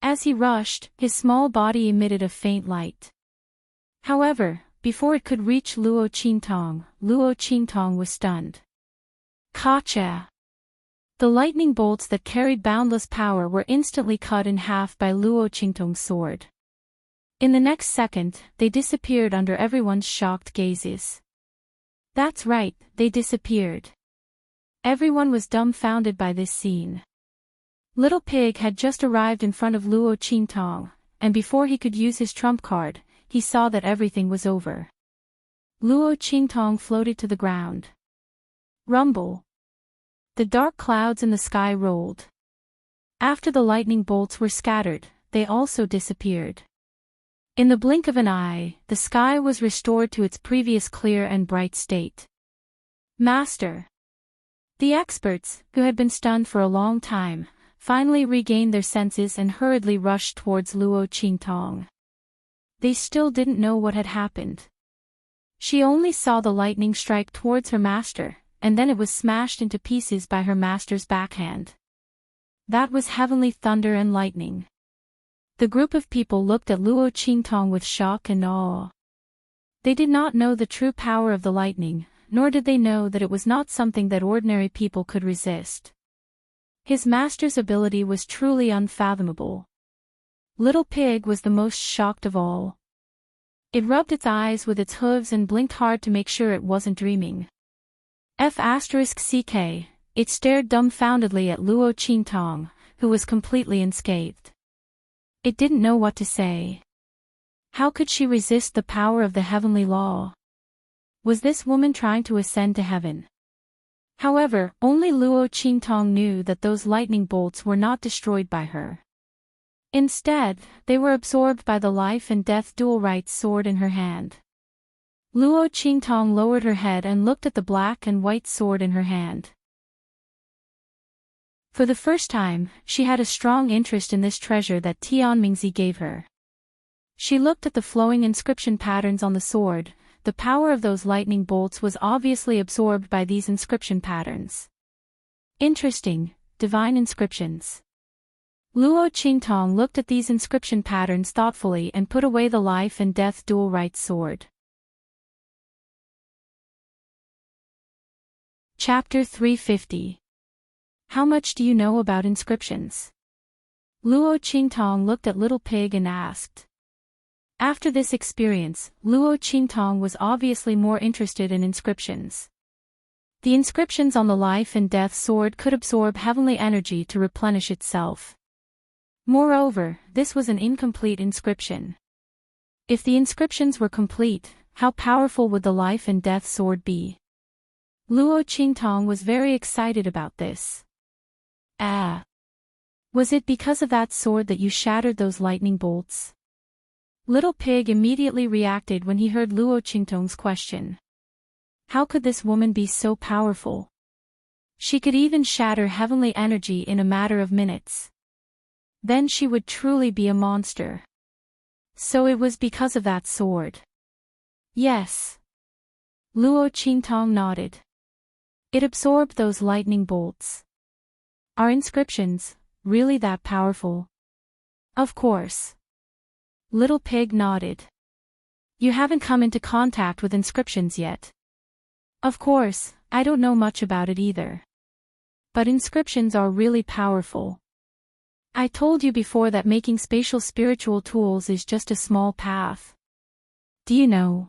As he rushed, his small body emitted a faint light. However, before it could reach Luo Qingtong was stunned. Gotcha! The lightning bolts that carried boundless power were instantly cut in half by Luo Qingtong's sword. In the next second, they disappeared under everyone's shocked gazes. That's right, they disappeared. Everyone was dumbfounded by this scene. Little Pig had just arrived in front of Luo Qingtong, and before he could use his trump card, he saw that everything was over. Luo Qingtong floated to the ground. Rumble. The dark clouds in the sky rolled. After the lightning bolts were scattered, they also disappeared. In the blink of an eye, the sky was restored to its previous clear and bright state. Master. The experts, who had been stunned for a long time, finally regained their senses and hurriedly rushed towards Luo Qingtong. They still didn't know what had happened. She only saw the lightning strike towards her master, and then it was smashed into pieces by her master's backhand. That was heavenly thunder and lightning. The group of people looked at Luo Qingtong with shock and awe. They did not know the true power of the lightning, nor did they know that it was not something that ordinary people could resist. His master's ability was truly unfathomable. Little Pig was the most shocked of all. It rubbed its eyes with its hooves and blinked hard to make sure it wasn't dreaming. F***ck, it stared dumbfoundedly at Luo Qingtong, who was completely unscathed. It didn't know what to say. How could she resist the power of the heavenly law? Was this woman trying to ascend to heaven? However, only Luo Qingtong knew that those lightning bolts were not destroyed by her. Instead, they were absorbed by the life and death dual right sword in her hand. Luo Qingtong lowered her head and looked at the black and white sword in her hand. For the first time, she had a strong interest in this treasure that Tianmingzi gave her. She looked at the flowing inscription patterns on the sword. The power of those lightning bolts was obviously absorbed by these inscription patterns. Interesting, divine inscriptions. Luo Qingtong looked at these inscription patterns thoughtfully and put away the life and death dual right sword. Chapter 350. How much do you know about inscriptions? Luo Qingtong looked at Little Pig and asked. After this experience, Luo Qingtong was obviously more interested in inscriptions. The inscriptions on the life and death sword could absorb heavenly energy to replenish itself. Moreover, this was an incomplete inscription. If the inscriptions were complete, how powerful would the life and death sword be? Luo Qingtong was very excited about this. Was it because of that sword that you shattered those lightning bolts? Little Pig immediately reacted when he heard Luo Qingtong's question. How could this woman be so powerful? She could even shatter heavenly energy in a matter of minutes. Then she would truly be a monster. So it was because of that sword. Yes. Luo Qingtong nodded. It absorbed those lightning bolts. Are inscriptions really that powerful? Of course. Little Pig nodded. You haven't come into contact with inscriptions yet. Of course, I don't know much about it either. But inscriptions are really powerful. I told you before that making spatial spiritual tools is just a small path. Do you know?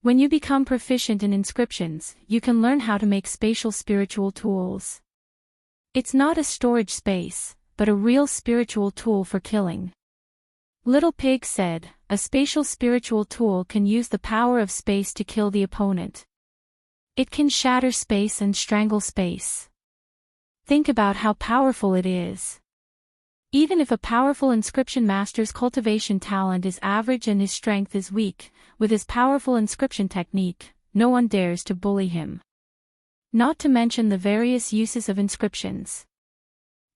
When you become proficient in inscriptions, you can learn how to make spatial spiritual tools. It's not a storage space, but a real spiritual tool for killing. Little Pig said, a spatial spiritual tool can use the power of space to kill the opponent. It can shatter space and strangle space. Think about how powerful it is. Even if a powerful inscription master's cultivation talent is average and his strength is weak, with his powerful inscription technique, no one dares to bully him. Not to mention the various uses of inscriptions.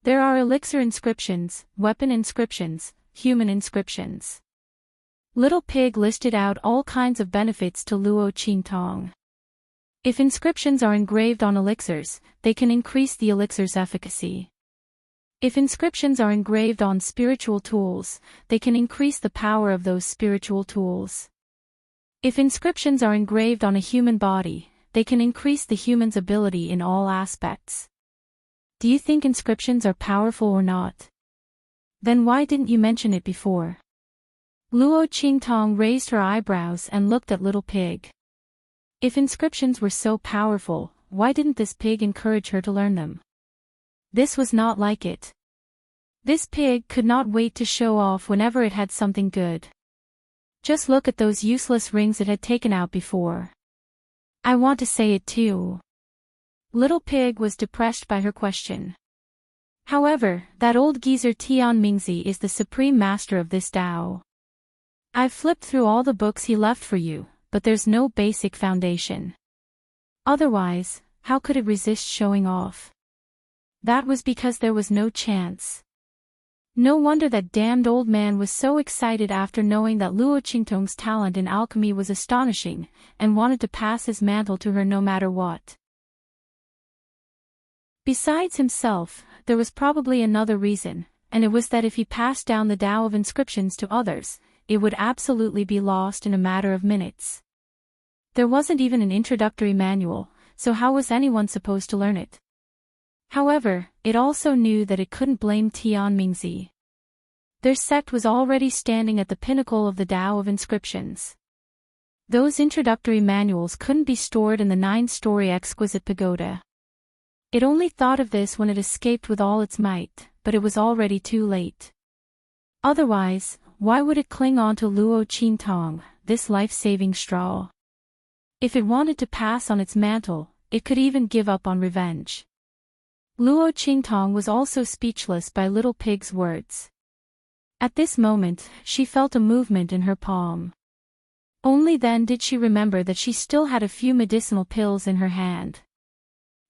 There are elixir inscriptions, weapon inscriptions, human inscriptions. Little Pig listed out all kinds of benefits to Luo Qingtong. If inscriptions are engraved on elixirs, they can increase the elixir's efficacy. If inscriptions are engraved on spiritual tools, they can increase the power of those spiritual tools. If inscriptions are engraved on a human body, they can increase the human's ability in all aspects. Do you think inscriptions are powerful or not? Then why didn't you mention it before? Luo Qingtong raised her eyebrows and looked at Little Pig. If inscriptions were so powerful, why didn't this pig encourage her to learn them? This was not like it. This pig could not wait to show off whenever it had something good. Just look at those useless rings it had taken out before. I want to say it too. Little Pig was depressed by her question. However, that old geezer Tianmingzi is the supreme master of this Tao. I've flipped through all the books he left for you, but there's no basic foundation. Otherwise, how could it resist showing off? That was because there was no chance. No wonder that damned old man was so excited after knowing that Luo Qingtong's talent in alchemy was astonishing, and wanted to pass his mantle to her no matter what. Besides himself, there was probably another reason, and it was that if he passed down the Tao of inscriptions to others, it would absolutely be lost in a matter of minutes. There wasn't even an introductory manual, so how was anyone supposed to learn it? However, it also knew that it couldn't blame Tianmingzi. Their sect was already standing at the pinnacle of the Tao of inscriptions. Those introductory manuals couldn't be stored in the 9-story exquisite pagoda. It only thought of this when it escaped with all its might, but it was already too late. Otherwise, why would it cling on to Luo Qingtong, this life-saving straw? If it wanted to pass on its mantle, it could even give up on revenge. Luo Qingtong was also speechless by Little Pig's words. At this moment, she felt a movement in her palm. Only then did she remember that she still had a few medicinal pills in her hand.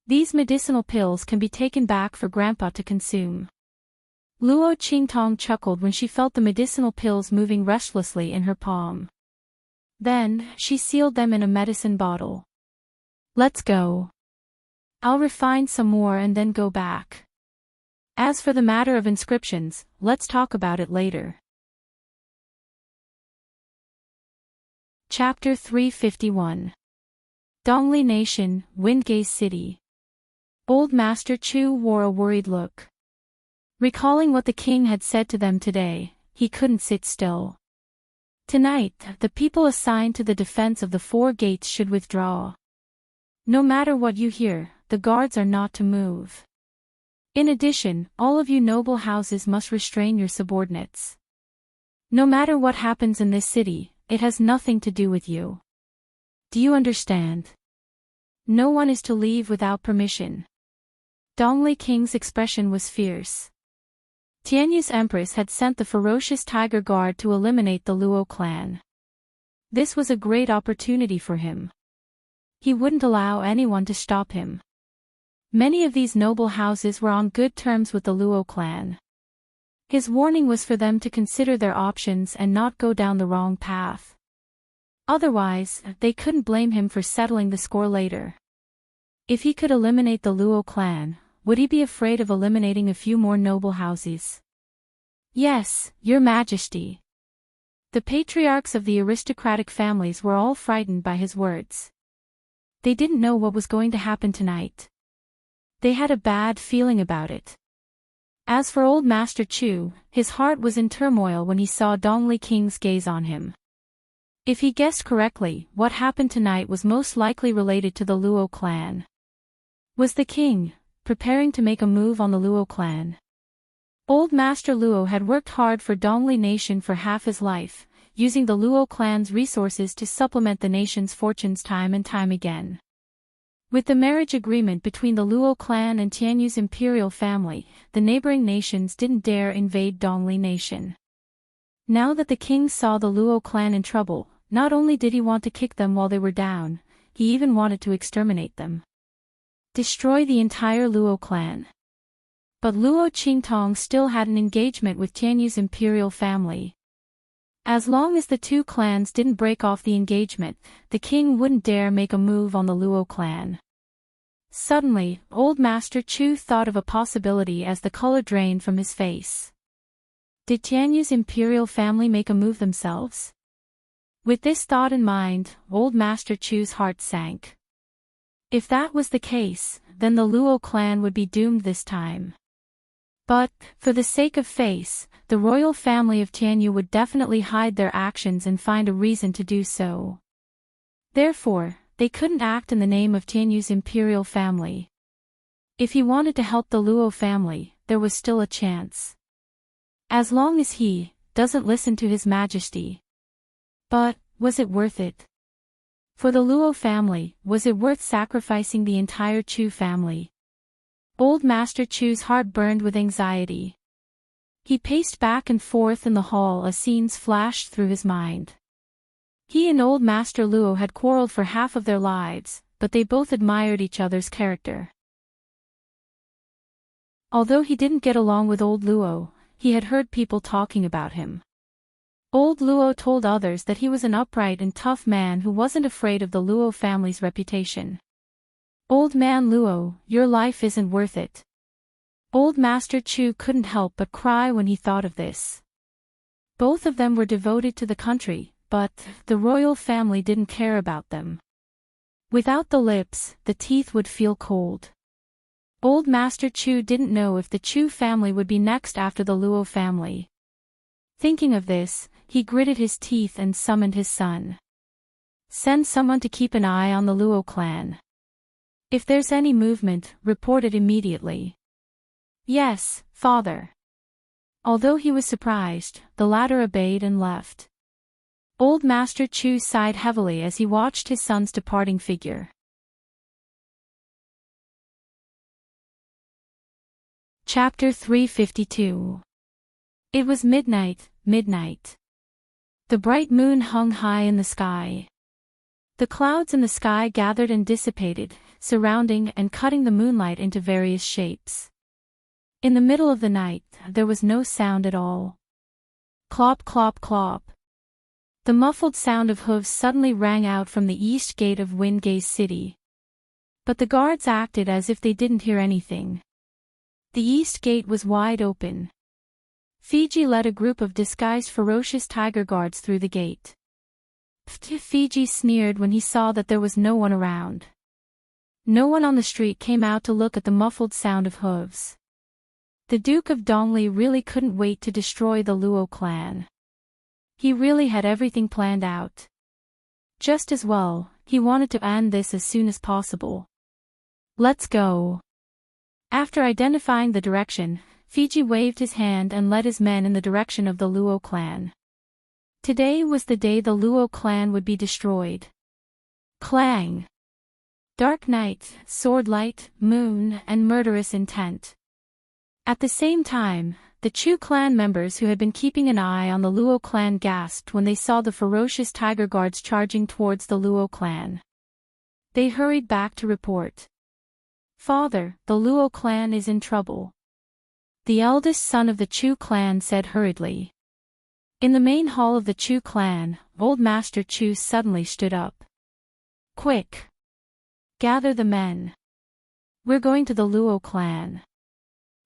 These medicinal pills can be taken back for Grandpa to consume. Luo Qingtong chuckled when she felt the medicinal pills moving restlessly in her palm. Then, she sealed them in a medicine bottle. Let's go. I'll refine some more and then go back. As for the matter of inscriptions, let's talk about it later. Chapter 351. Dongli Nation, Windgaze City. Old Master Chu wore a worried look. Recalling what the king had said to them today, he couldn't sit still. Tonight, the people assigned to the defense of the 4 gates should withdraw. No matter what you hear, the guards are not to move. In addition, all of you noble houses must restrain your subordinates. No matter what happens in this city, it has nothing to do with you. Do you understand? No one is to leave without permission. Dongli King's expression was fierce. Tianyu's empress had sent the ferocious Tiger Guard to eliminate the Luo clan. This was a great opportunity for him. He wouldn't allow anyone to stop him. Many of these noble houses were on good terms with the Luo clan. His warning was for them to consider their options and not go down the wrong path. Otherwise, they couldn't blame him for settling the score later. If he could eliminate the Luo clan, would he be afraid of eliminating a few more noble houses? Yes, Your Majesty. The patriarchs of the aristocratic families were all frightened by his words. They didn't know what was going to happen tonight. They had a bad feeling about it. As for old Master Chu, his heart was in turmoil when he saw Dongli King's gaze on him. If he guessed correctly, what happened tonight was most likely related to the Luo clan. Was the king preparing to make a move on the Luo clan? Old Master Luo had worked hard for Dongli Nation for half his life, using the Luo clan's resources to supplement the nation's fortunes time and time again. With the marriage agreement between the Luo clan and Tianyu's imperial family, the neighboring nations didn't dare invade Dongli Nation. Now that the king saw the Luo clan in trouble, not only did he want to kick them while they were down, he even wanted to exterminate them. Destroy the entire Luo clan. But Luo Qingtong still had an engagement with Tianyu's imperial family. As long as the 2 clans didn't break off the engagement, the king wouldn't dare make a move on the Luo clan. Suddenly, old Master Chu thought of a possibility as the color drained from his face. Did Tianyu's imperial family make a move themselves? With this thought in mind, old Master Chu's heart sank. If that was the case, then the Luo clan would be doomed this time. But, for the sake of face, the royal family of Tianyu would definitely hide their actions and find a reason to do so. Therefore, they couldn't act in the name of Tianyu's imperial family. If he wanted to help the Luo family, there was still a chance. As long as he doesn't listen to His Majesty. But, was it worth it? For the Luo family, was it worth sacrificing the entire Chu family? Old Master Chu's heart burned with anxiety. He paced back and forth in the hall as scenes flashed through his mind. He and old Master Luo had quarreled for half of their lives, but they both admired each other's character. Although he didn't get along with old Luo, he had heard people talking about him. Old Luo told others that he was an upright and tough man who wasn't afraid of the Luo family's reputation. Old man Luo, your life isn't worth it. Old Master Chu couldn't help but cry when he thought of this. Both of them were devoted to the country, but the royal family didn't care about them. Without the lips, the teeth would feel cold. Old Master Chu didn't know if the Chu family would be next after the Luo family. Thinking of this, he gritted his teeth and summoned his son. Send someone to keep an eye on the Luo clan. If there's any movement, report it immediately. Yes, father. Although he was surprised, the latter obeyed and left. Old Master Chu sighed heavily as he watched his son's departing figure. Chapter 352. It was midnight. The bright moon hung high in the sky. The clouds in the sky gathered and dissipated, surrounding and cutting the moonlight into various shapes. In the middle of the night, there was no sound at all. Clop clop clop. The muffled sound of hooves suddenly rang out from the east gate of Windgaze City. But the guards acted as if they didn't hear anything. The east gate was wide open. Fiji led a group of disguised ferocious tiger guards through the gate. Fiji sneered when he saw that there was no one around. No one on the street came out to look at the muffled sound of hooves. The Duke of Dongli really couldn't wait to destroy the Luo clan. He really had everything planned out. Just as well, he wanted to end this as soon as possible. Let's go. After identifying the direction, Fiji waved his hand and led his men in the direction of the Luo clan. Today was the day the Luo clan would be destroyed. Clang! Dark night, sword light, moon, and murderous intent. At the same time, the Chu clan members who had been keeping an eye on the Luo clan gasped when they saw the ferocious tiger guards charging towards the Luo clan. They hurried back to report. Father, the Luo clan is in trouble. The eldest son of the Chu clan said hurriedly. In the main hall of the Chu clan, Old Master Chu suddenly stood up. Quick! Gather the men. We're going to the Luo clan.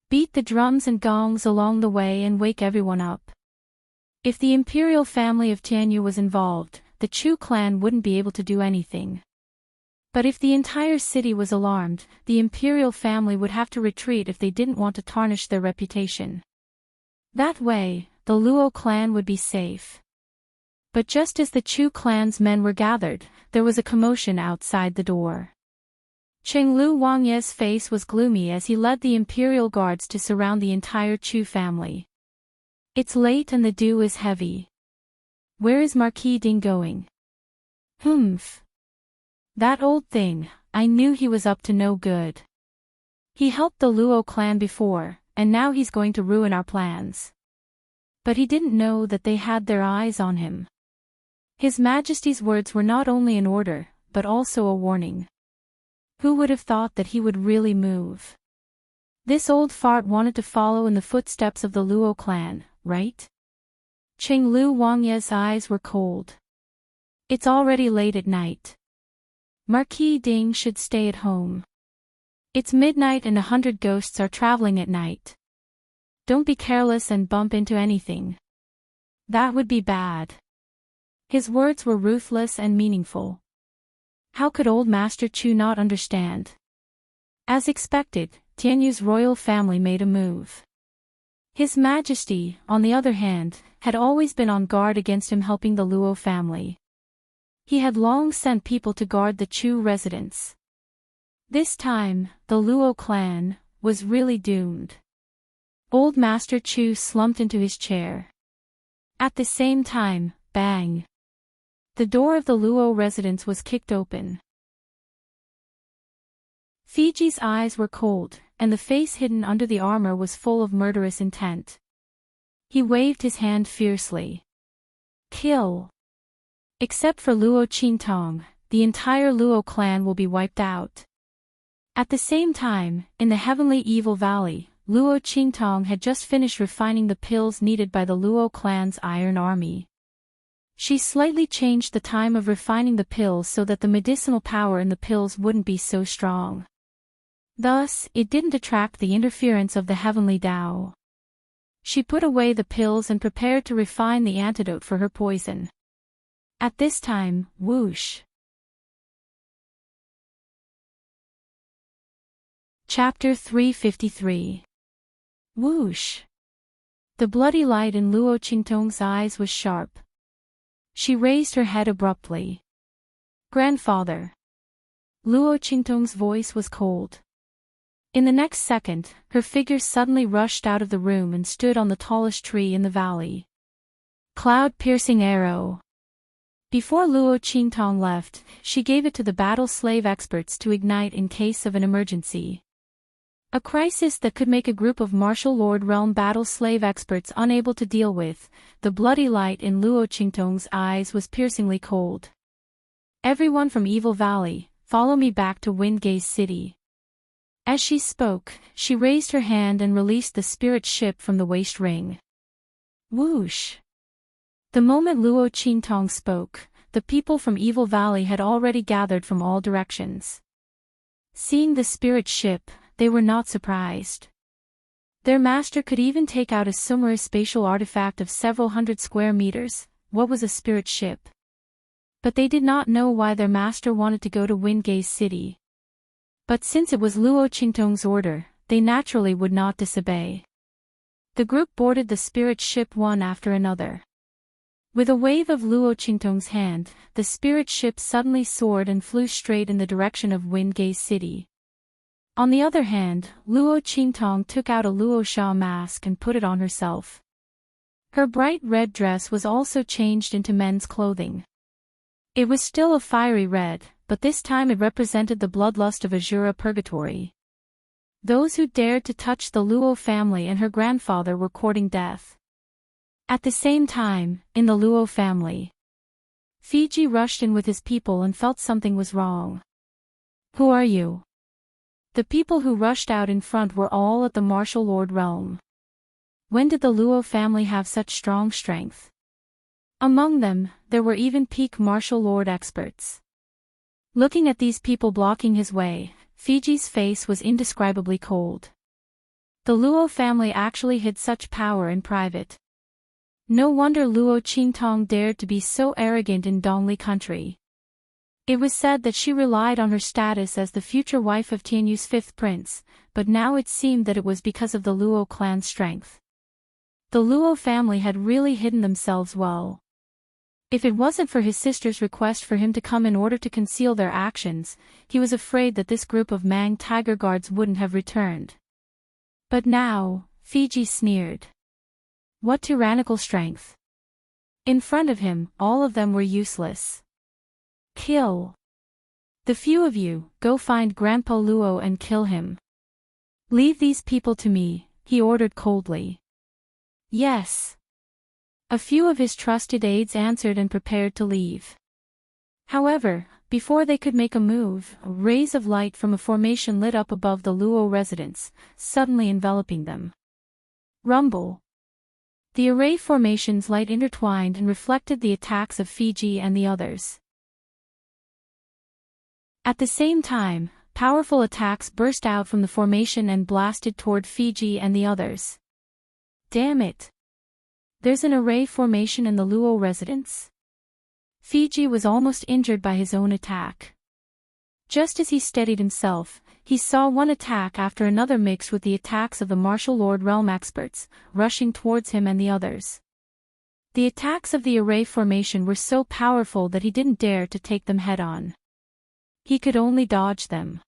Beat the drums and gongs along the way and wake everyone up. If the imperial family of Tianyu was involved, the Chu clan wouldn't be able to do anything. But if the entire city was alarmed, the imperial family would have to retreat if they didn't want to tarnish their reputation. That way, the Luo clan would be safe. But just as the Chu clan's men were gathered, there was a commotion outside the door. Chenglu Wangye's face was gloomy as he led the imperial guards to surround the entire Chu family. It's late and the dew is heavy. Where is Marquis Ding going? Humph. That old thing, I knew he was up to no good. He helped the Luo clan before, and now he's going to ruin our plans. But he didn't know that they had their eyes on him. His Majesty's words were not only an order, but also a warning. Who would have thought that he would really move? This old fart wanted to follow in the footsteps of the Luo clan, right? Chenglu Wangye's eyes were cold. It's already late at night. Marquis Ding should stay at home. It's midnight and 100 ghosts are traveling at night. Don't be careless and bump into anything. That would be bad. His words were ruthless and meaningful. How could old Master Chu not understand? As expected, Tianyu's royal family made a move. His Majesty, on the other hand, had always been on guard against him helping the Luo family. He had long sent people to guard the Chu residence. This time, the Luo clan was really doomed. Old Master Chu slumped into his chair. At the same time, bang! The door of the Luo residence was kicked open. Fiji's eyes were cold, and the face hidden under the armor was full of murderous intent. He waved his hand fiercely. Kill! Except for Luo Qintong, the entire Luo clan will be wiped out. At the same time, in the Heavenly Evil Valley, Luo Qintong had just finished refining the pills needed by the Luo clan's Iron Army. She slightly changed the time of refining the pills so that the medicinal power in the pills wouldn't be so strong. Thus, it didn't attract the interference of the heavenly Tao. She put away the pills and prepared to refine the antidote for her poison. At this time, whoosh! Chapter 353. Whoosh! The bloody light in Luo Qingtong's eyes was sharp. She raised her head abruptly. Grandfather. Luo Qingtong's voice was cold. In the next second, her figure suddenly rushed out of the room and stood on the tallest tree in the valley. Cloud-piercing arrow. Before Luo Qingtong left, she gave it to the battle slave experts to ignite in case of an emergency. A crisis that could make a group of martial lord realm battle slave experts unable to deal with. The bloody light in Luo Qingtong's eyes was piercingly cold. Everyone from Evil Valley, follow me back to Windgaze City. As she spoke, she raised her hand and released the spirit ship from the waist ring. Whoosh! The moment Luo Qingtong spoke, the people from Evil Valley had already gathered from all directions. Seeing the spirit ship, they were not surprised. Their master could even take out a summer spatial artifact of several hundred square meters. What was a spirit ship? But they did not know why their master wanted to go to Windgaze City. But since it was Luo Qingtong's order, they naturally would not disobey. The group boarded the spirit ship one after another. With a wave of Luo Qingtong's hand, the spirit ship suddenly soared and flew straight in the direction of Windgaze City. On the other hand, Luo Qingtong took out a Luo Sha mask and put it on herself. Her bright red dress was also changed into men's clothing. It was still a fiery red, but this time it represented the bloodlust of Azura Purgatory. Those who dared to touch the Luo family and her grandfather were courting death. At the same time, in the Luo family, Fiji rushed in with his people and felt something was wrong. Who are you? The people who rushed out in front were all at the martial lord realm. When did the Luo family have such strong strength? Among them, there were even peak martial lord experts. Looking at these people blocking his way, Fiji's face was indescribably cold. The Luo family actually hid such power in private. No wonder Luo Qingtong dared to be so arrogant in Dongli country. It was said that she relied on her status as the future wife of Tianyu's fifth prince, but now it seemed that it was because of the Luo clan's strength. The Luo family had really hidden themselves well. If it wasn't for his sister's request for him to come in order to conceal their actions, he was afraid that this group of Mang tiger guards wouldn't have returned. But now, Fiji sneered. What tyrannical strength! In front of him, all of them were useless. Kill. The few of you, go find Grandpa Luo and kill him. Leave these people to me, he ordered coldly. Yes. A few of his trusted aides answered and prepared to leave. However, before they could make a move, rays of light from a formation lit up above the Luo residence, suddenly enveloping them. Rumble. The array formation's light intertwined and reflected the attacks of Fiji and the others. At the same time, powerful attacks burst out from the formation and blasted toward Fiji and the others. Damn it! There's an array formation in the Luo residence? Fiji was almost injured by his own attack. Just as he steadied himself, he saw one attack after another mixed with the attacks of the martial lord realm experts, rushing towards him and the others. The attacks of the array formation were so powerful that he didn't dare to take them head-on. He could only dodge them.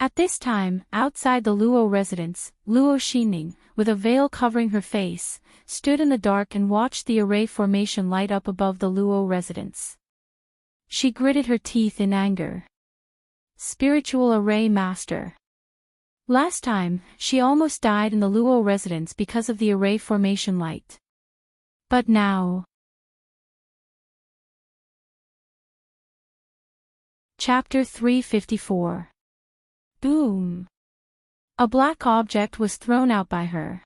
At this time, outside the Luo residence, Luo Xining, with a veil covering her face, stood in the dark and watched the array formation light up above the Luo residence. She gritted her teeth in anger. Spiritual Array Master. Last time, she almost died in the Luo residence because of the array formation light. But now... Chapter 354. Boom. A black object was thrown out by her.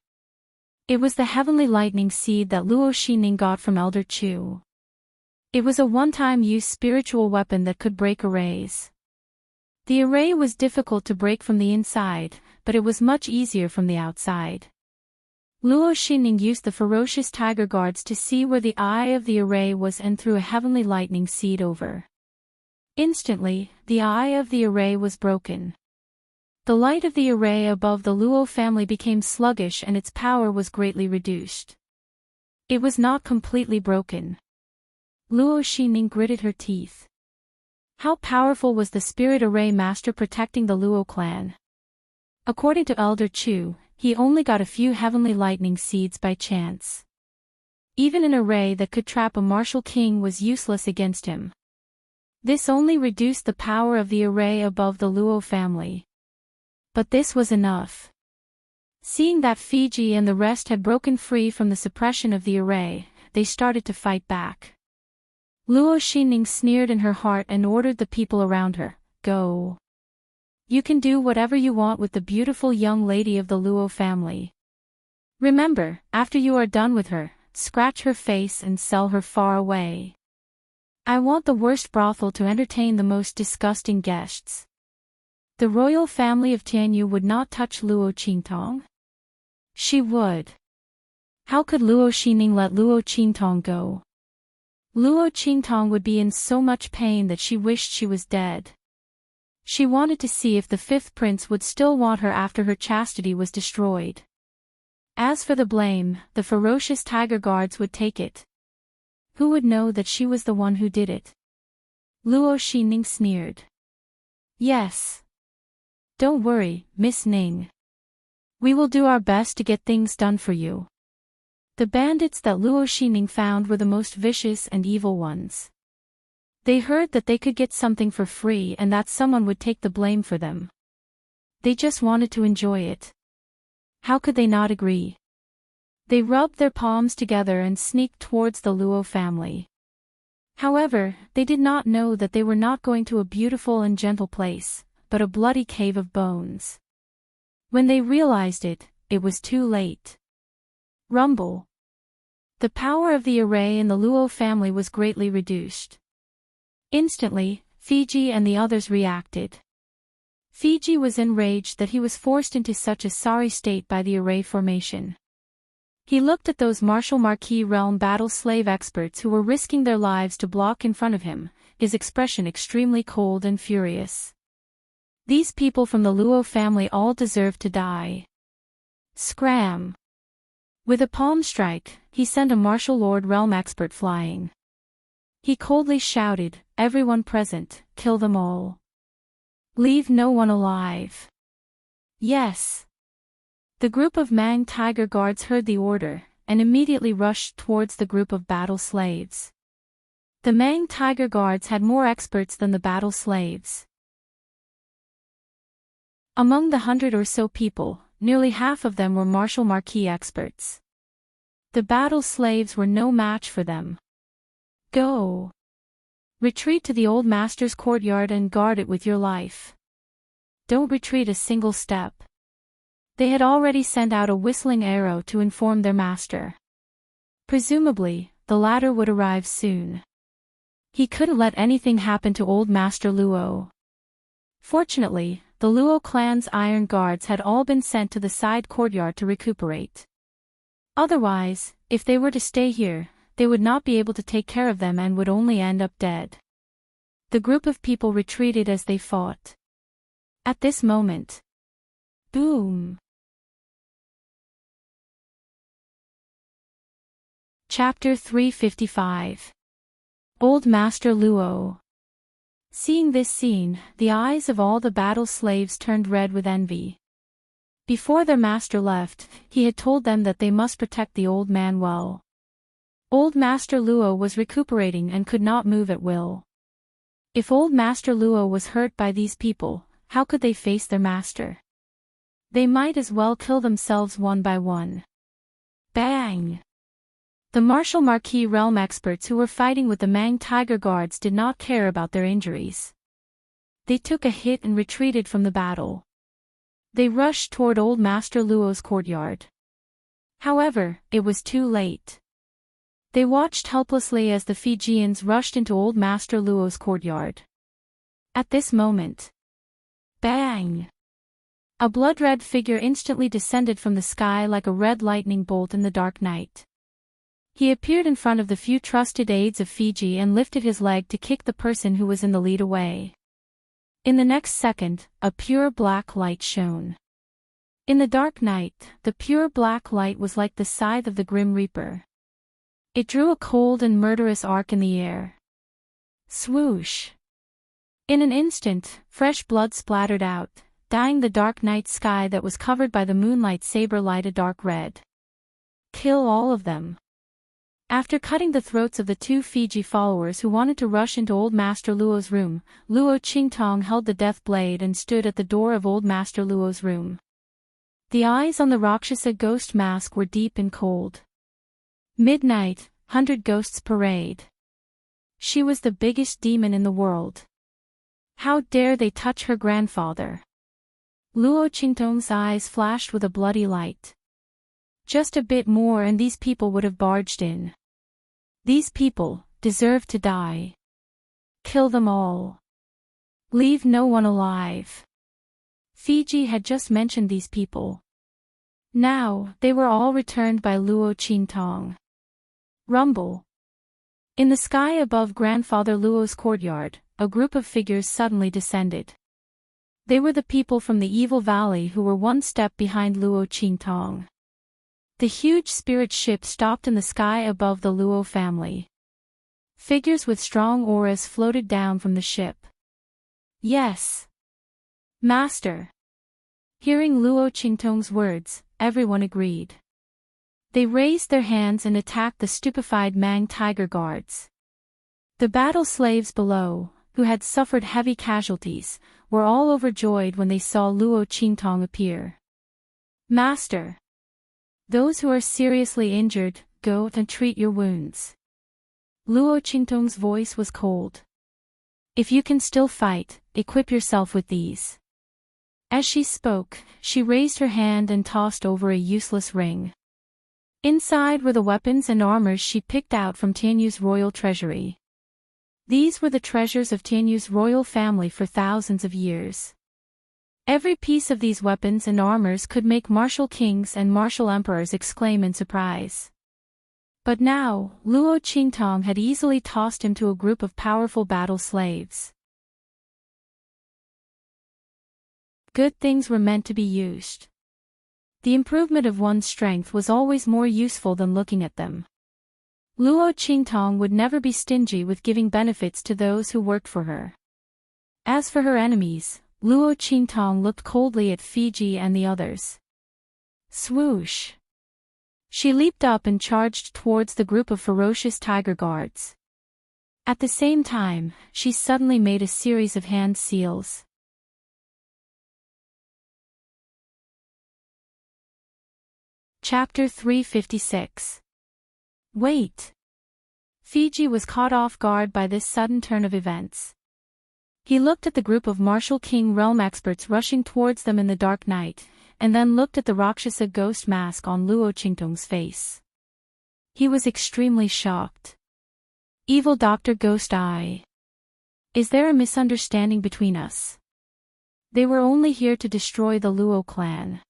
It was the heavenly lightning seed that Luo Xining got from Elder Chu. It was a one-time use spiritual weapon that could break arrays. The array was difficult to break from the inside, but it was much easier from the outside. Luo Xining used the ferocious tiger guards to see where the eye of the array was and threw a heavenly lightning seed over. Instantly, the eye of the array was broken. The light of the array above the Luo family became sluggish and its power was greatly reduced. It was not completely broken. Luo Xining gritted her teeth. How powerful was the spirit array master protecting the Luo clan? According to Elder Chu, he only got a few heavenly lightning seeds by chance. Even an array that could trap a martial king was useless against him. This only reduced the power of the array above the Luo family. But this was enough. Seeing that Fiji and the rest had broken free from the suppression of the array, they started to fight back. Luo Xingning sneered in her heart and ordered the people around her, "Go. You can do whatever you want with the beautiful young lady of the Luo family. Remember, after you are done with her, scratch her face and sell her far away. I want the worst brothel to entertain the most disgusting guests." The royal family of Tianyu would not touch Luo Qingtong. She would. How could Luo Xingning let Luo Qingtong go? Luo Qingtong would be in so much pain that she wished she was dead. She wanted to see if the fifth prince would still want her after her chastity was destroyed. As for the blame, the ferocious tiger guards would take it. Who would know that she was the one who did it? Luo Xingning sneered. "Yes. Don't worry, Miss Ning. We will do our best to get things done for you." The bandits that Luo Xingning found were the most vicious and evil ones. They heard that they could get something for free and that someone would take the blame for them. They just wanted to enjoy it. How could they not agree? They rubbed their palms together and sneaked towards the Luo family. However, they did not know that they were not going to a beautiful and gentle place, but a bloody cave of bones. When they realized it, it was too late. Rumble. The power of the array in the Luo family was greatly reduced. Instantly, Fiji and the others reacted. Fiji was enraged that he was forced into such a sorry state by the array formation. He looked at those martial Marquis realm battle slave experts who were risking their lives to block in front of him, his expression extremely cold and furious. These people from the Luo family all deserved to die. Scram! With a palm strike, he sent a martial lord realm expert flying. He coldly shouted, "Everyone present, kill them all. Leave no one alive." Yes. The group of Mang Tiger guards heard the order, and immediately rushed towards the group of battle slaves. The Mang Tiger guards had more experts than the battle slaves. Among the 100 or so people, nearly half of them were martial Marquis experts. The battle slaves were no match for them. Go! Retreat to the old master's courtyard and guard it with your life. Don't retreat a single step. They had already sent out a whistling arrow to inform their master. Presumably, the latter would arrive soon. He couldn't let anything happen to old Master Luo. Fortunately, the Luo clan's iron guards had all been sent to the side courtyard to recuperate. Otherwise, if they were to stay here, they would not be able to take care of them and would only end up dead. The group of people retreated as they fought. At this moment, boom! Chapter 355. Old Master Luo. Seeing this scene, the eyes of all the battle slaves turned red with envy. Before their master left, he had told them that they must protect the old man well. Old Master Luo was recuperating and could not move at will. If old Master Luo was hurt by these people, how could they face their master? They might as well kill themselves one by one. Bang! The martial Marquis realm experts who were fighting with the Mang Tiger guards did not care about their injuries. They took a hit and retreated from the battle. They rushed toward old Master Luo's courtyard. However, it was too late. They watched helplessly as the Fijians rushed into old Master Luo's courtyard. At this moment, bang! A blood-red figure instantly descended from the sky like a red lightning bolt in the dark night. He appeared in front of the few trusted aides of Fiji and lifted his leg to kick the person who was in the lead away. In the next second, a pure black light shone. In the dark night, the pure black light was like the scythe of the Grim Reaper. It drew a cold and murderous arc in the air. Swoosh! In an instant, fresh blood splattered out, dyeing the dark night sky that was covered by the moonlight saber light a dark red. Kill all of them. After cutting the throats of the two Fiji followers who wanted to rush into Old Master Luo's room, Luo Qingtong held the death blade and stood at the door of Old Master Luo's room. The eyes on the Rakshasa ghost mask were deep and cold. Midnight, 100 ghosts parade. She was the biggest demon in the world. How dare they touch her grandfather? Luo Qingtong's eyes flashed with a bloody light. Just a bit more and these people would have barged in. These people deserve to die. Kill them all. Leave no one alive. Fiji had just mentioned these people. Now, they were all returned by Luo Qingtong. Rumble. In the sky above Grandfather Luo's courtyard, a group of figures suddenly descended. They were the people from the evil valley who were one step behind Luo Qingtong. The huge spirit ship stopped in the sky above the Luo family. Figures with strong auras floated down from the ship. Yes. Master. Hearing Luo Qingtong's words, everyone agreed. They raised their hands and attacked the stupefied Mang Tiger guards. The battle slaves below, who had suffered heavy casualties, were all overjoyed when they saw Luo Qingtong appear. Master. Those who are seriously injured, go and treat your wounds. Luo Qingtong's voice was cold. If you can still fight, equip yourself with these. As she spoke, she raised her hand and tossed over a useless ring. Inside were the weapons and armors she picked out from Tianyu's royal treasury. These were the treasures of Tianyu's royal family for thousands of years. Every piece of these weapons and armors could make martial kings and martial emperors exclaim in surprise. But now, Luo Qingtong had easily tossed him to a group of powerful battle slaves. Good things were meant to be used. The improvement of one's strength was always more useful than looking at them. Luo Qingtong would never be stingy with giving benefits to those who worked for her. As for her enemies, Luo Qingtong looked coldly at Fiji and the others. Swoosh! She leaped up and charged towards the group of ferocious tiger guards. At the same time, she suddenly made a series of hand seals. Chapter 356. Wait! Fiji was caught off guard by this sudden turn of events. He looked at the group of martial king realm experts rushing towards them in the dark night, and then looked at the Rakshasa ghost mask on Luo Qingtong's face. He was extremely shocked. Evil Dr. Ghost Eye. Is there a misunderstanding between us? They were only here to destroy the Luo clan.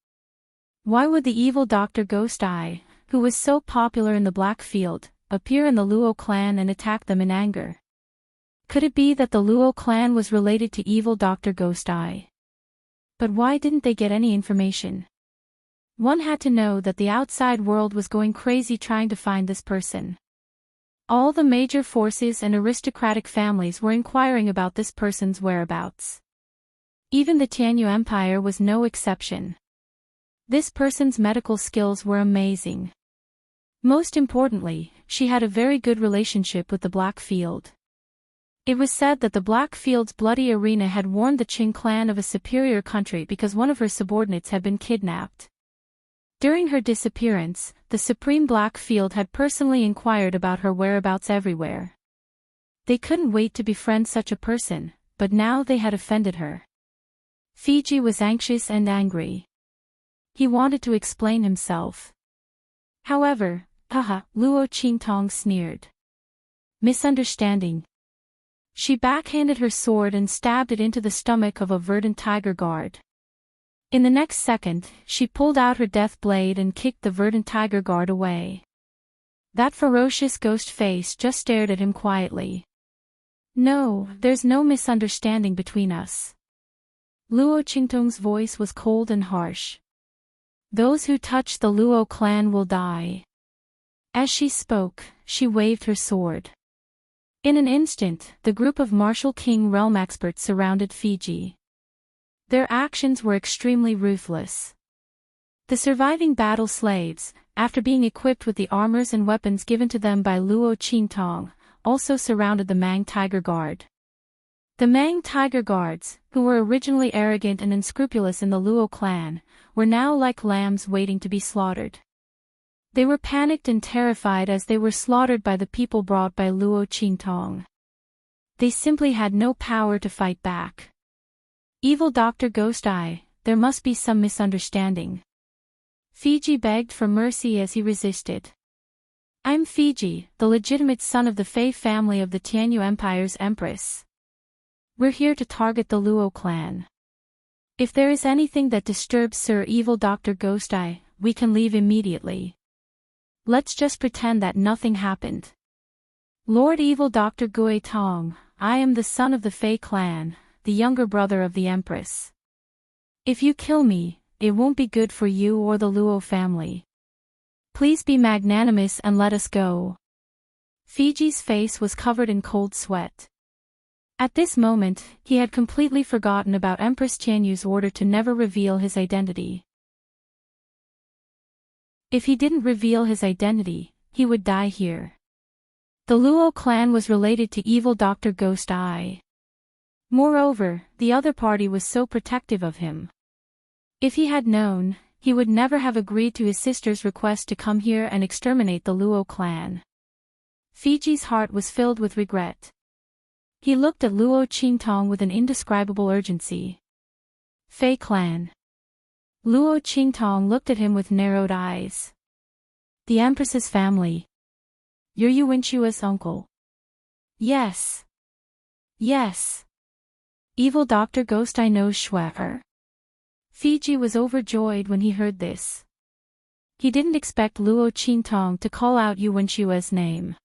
Why would the evil Dr. Ghost Eye, who was so popular in the Black Field, appear in the Luo clan and attack them in anger? Could it be that the Luo clan was related to evil Dr. Ghost Eye? But why didn't they get any information? One had to know that the outside world was going crazy trying to find this person. All the major forces and aristocratic families were inquiring about this person's whereabouts. Even the Tianyu Empire was no exception. This person's medical skills were amazing. Most importantly, she had a very good relationship with the Black Field. It was said that the Black Field's bloody arena had warned the Qing clan of a superior country because one of her subordinates had been kidnapped. During her disappearance, the Supreme Black Field had personally inquired about her whereabouts everywhere. They couldn't wait to befriend such a person, but now they had offended her. Fiji was anxious and angry. He wanted to explain himself. However, Luo Qingtong sneered. Misunderstanding. She backhanded her sword and stabbed it into the stomach of a verdant tiger guard. In the next second, she pulled out her death blade and kicked the verdant tiger guard away. That ferocious ghost face just stared at him quietly. No, there's no misunderstanding between us. Luo Qingtong's voice was cold and harsh. Those who touch the Luo clan will die. As she spoke, she waved her sword. In an instant, the group of martial king realm experts surrounded Fiji. Their actions were extremely ruthless. The surviving battle slaves, after being equipped with the armors and weapons given to them by Luo Qingtong, also surrounded the Mang Tiger Guard. The Mang Tiger Guards, who were originally arrogant and unscrupulous in the Luo clan, were now like lambs waiting to be slaughtered. They were panicked and terrified as they were slaughtered by the people brought by Luo Qingtong. They simply had no power to fight back. Evil Dr. Ghost Eye, there must be some misunderstanding. Fiji begged for mercy as he resisted. I'm Fiji, the legitimate son of the Fei family of the Tianyu Empire's empress. We're here to target the Luo clan. If there is anything that disturbs Sir Evil Dr. Ghost Eye, we can leave immediately. Let's just pretend that nothing happened. Lord Evil Dr. Gui Tong, I am the son of the Fei clan, the younger brother of the empress. If you kill me, it won't be good for you or the Luo family. Please be magnanimous and let us go. Fiji's face was covered in cold sweat. At this moment, he had completely forgotten about Empress Tianyu's order to never reveal his identity. If he didn't reveal his identity, he would die here. The Luo clan was related to Evil Dr. Ghost Eye. Moreover, the other party was so protective of him. If he had known, he would never have agreed to his sister's request to come here and exterminate the Luo clan. Fiji's heart was filled with regret. He looked at Luo Qingtong with an indescribable urgency. Fei clan. Luo Qingtong looked at him with narrowed eyes. The Empress's family. You're Yuanchua's uncle. Yes. Yes. Evil Dr. Ghost Eye knows Schwerer. Fiji was overjoyed when he heard this. He didn't expect Luo Qingtong to call out Yuanchua's name.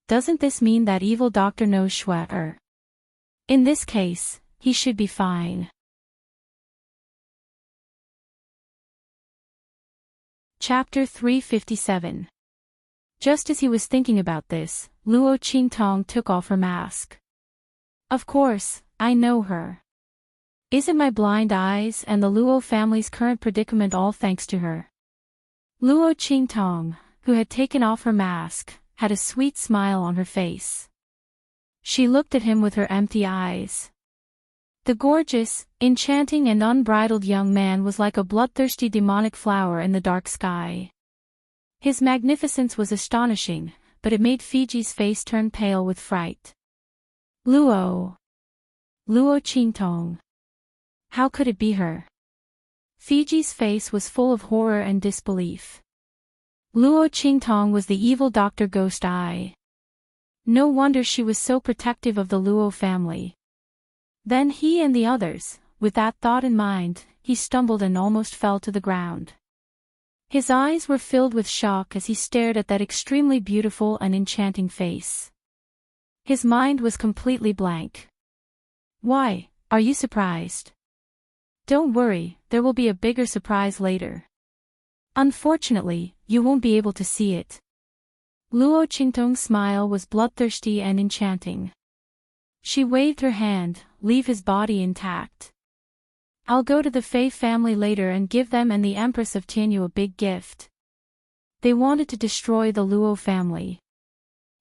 Doesn't this mean that Evil Doctor knows Schwerer? In this case, he should be fine. Chapter 357. Just as he was thinking about this, Luo Qingtong took off her mask. Of course, I know her. Is it my blind eyes and the Luo family's current predicament all thanks to her? Luo Qingtong, who had taken off her mask, had a sweet smile on her face. She looked at him with her empty eyes. The gorgeous, enchanting and unbridled young man was like a bloodthirsty demonic flower in the dark sky. His magnificence was astonishing, but it made Fiji's face turn pale with fright. Luo Qingtong. How could it be her? Fiji's face was full of horror and disbelief. Luo Qingtong was the Evil Dr. Ghost Eye. No wonder she was so protective of the Luo family. Then he and the others, with that thought in mind, he stumbled and almost fell to the ground. His eyes were filled with shock as he stared at that extremely beautiful and enchanting face. His mind was completely blank. Why, are you surprised? Don't worry, there will be a bigger surprise later. Unfortunately, you won't be able to see it. Luo Qingtong's smile was bloodthirsty and enchanting. She waved her hand, leave his body intact. I'll go to the Fei family later and give them and the Empress of Tianyu a big gift. They wanted to destroy the Luo family.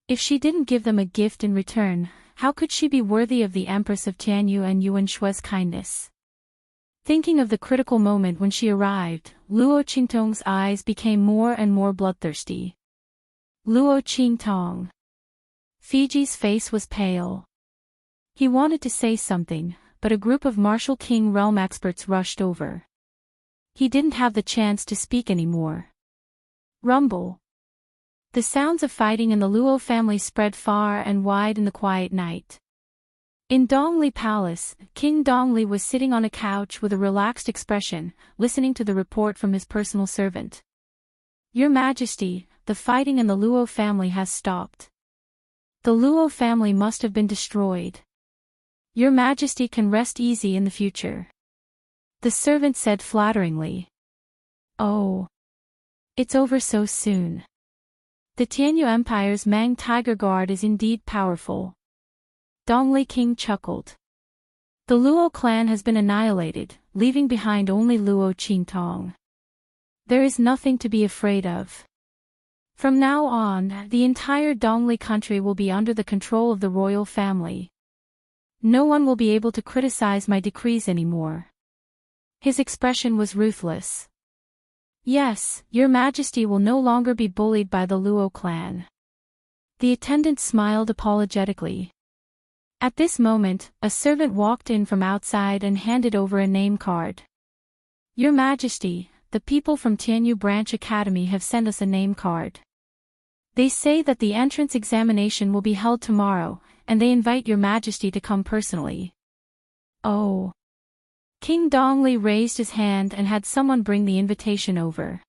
If she didn't give them a gift in return, how could she be worthy of the Empress of Tianyu and Yuan Shui's kindness? Thinking of the critical moment when she arrived, Luo Qingtong's eyes became more and more bloodthirsty. Luo Qingtong. Fiji's face was pale. He wanted to say something, but a group of martial king realm experts rushed over. He didn't have the chance to speak anymore. Rumble. The sounds of fighting in the Luo family spread far and wide in the quiet night. In Dongli Palace, King Dongli was sitting on a couch with a relaxed expression, listening to the report from his personal servant. Your Majesty, the fighting in the Luo family has stopped. The Luo family must have been destroyed. Your Majesty can rest easy in the future. The servant said flatteringly. Oh. It's over so soon. The Tianyu Empire's Mang Tiger Guard is indeed powerful. Dongli King chuckled. The Luo clan has been annihilated, leaving behind only Luo Qingtong. There is nothing to be afraid of. From now on, the entire Dongli country will be under the control of the royal family. No one will be able to criticize my decrees anymore. His expression was ruthless. Yes, your majesty will no longer be bullied by the Luo clan. The attendant smiled apologetically. At this moment, a servant walked in from outside and handed over a name card. Your Majesty, the people from Tianyu Branch Academy have sent us a name card. They say that the entrance examination will be held tomorrow, and they invite your Majesty to come personally. Oh. King Dongli raised his hand and had someone bring the invitation over.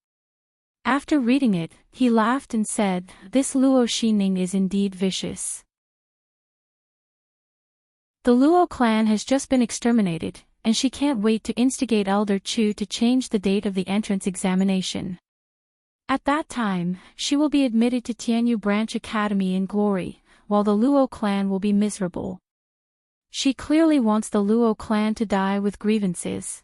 After reading it, he laughed and said, "This Luo Xining is indeed vicious. The Luo clan has just been exterminated, and she can't wait to instigate Elder Chu to change the date of the entrance examination. At that time, she will be admitted to Tianyu Branch Academy in glory, while the Luo clan will be miserable. She clearly wants the Luo clan to die with grievances."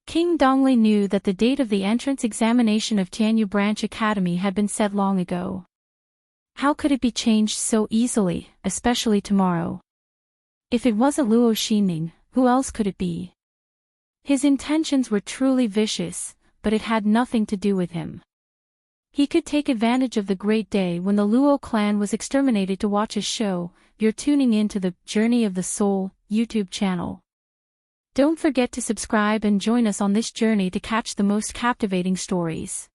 King Dongli knew that the date of the entrance examination of Tianyu Branch Academy had been set long ago. How could it be changed so easily, especially tomorrow? If it wasn't Luo Xining, who else could it be? His intentions were truly vicious, but it had nothing to do with him. He could take advantage of the great day when the Luo clan was exterminated to watch a show. You're tuning in to the Journey of the Soul YouTube channel. Don't forget to subscribe and join us on this journey to catch the most captivating stories.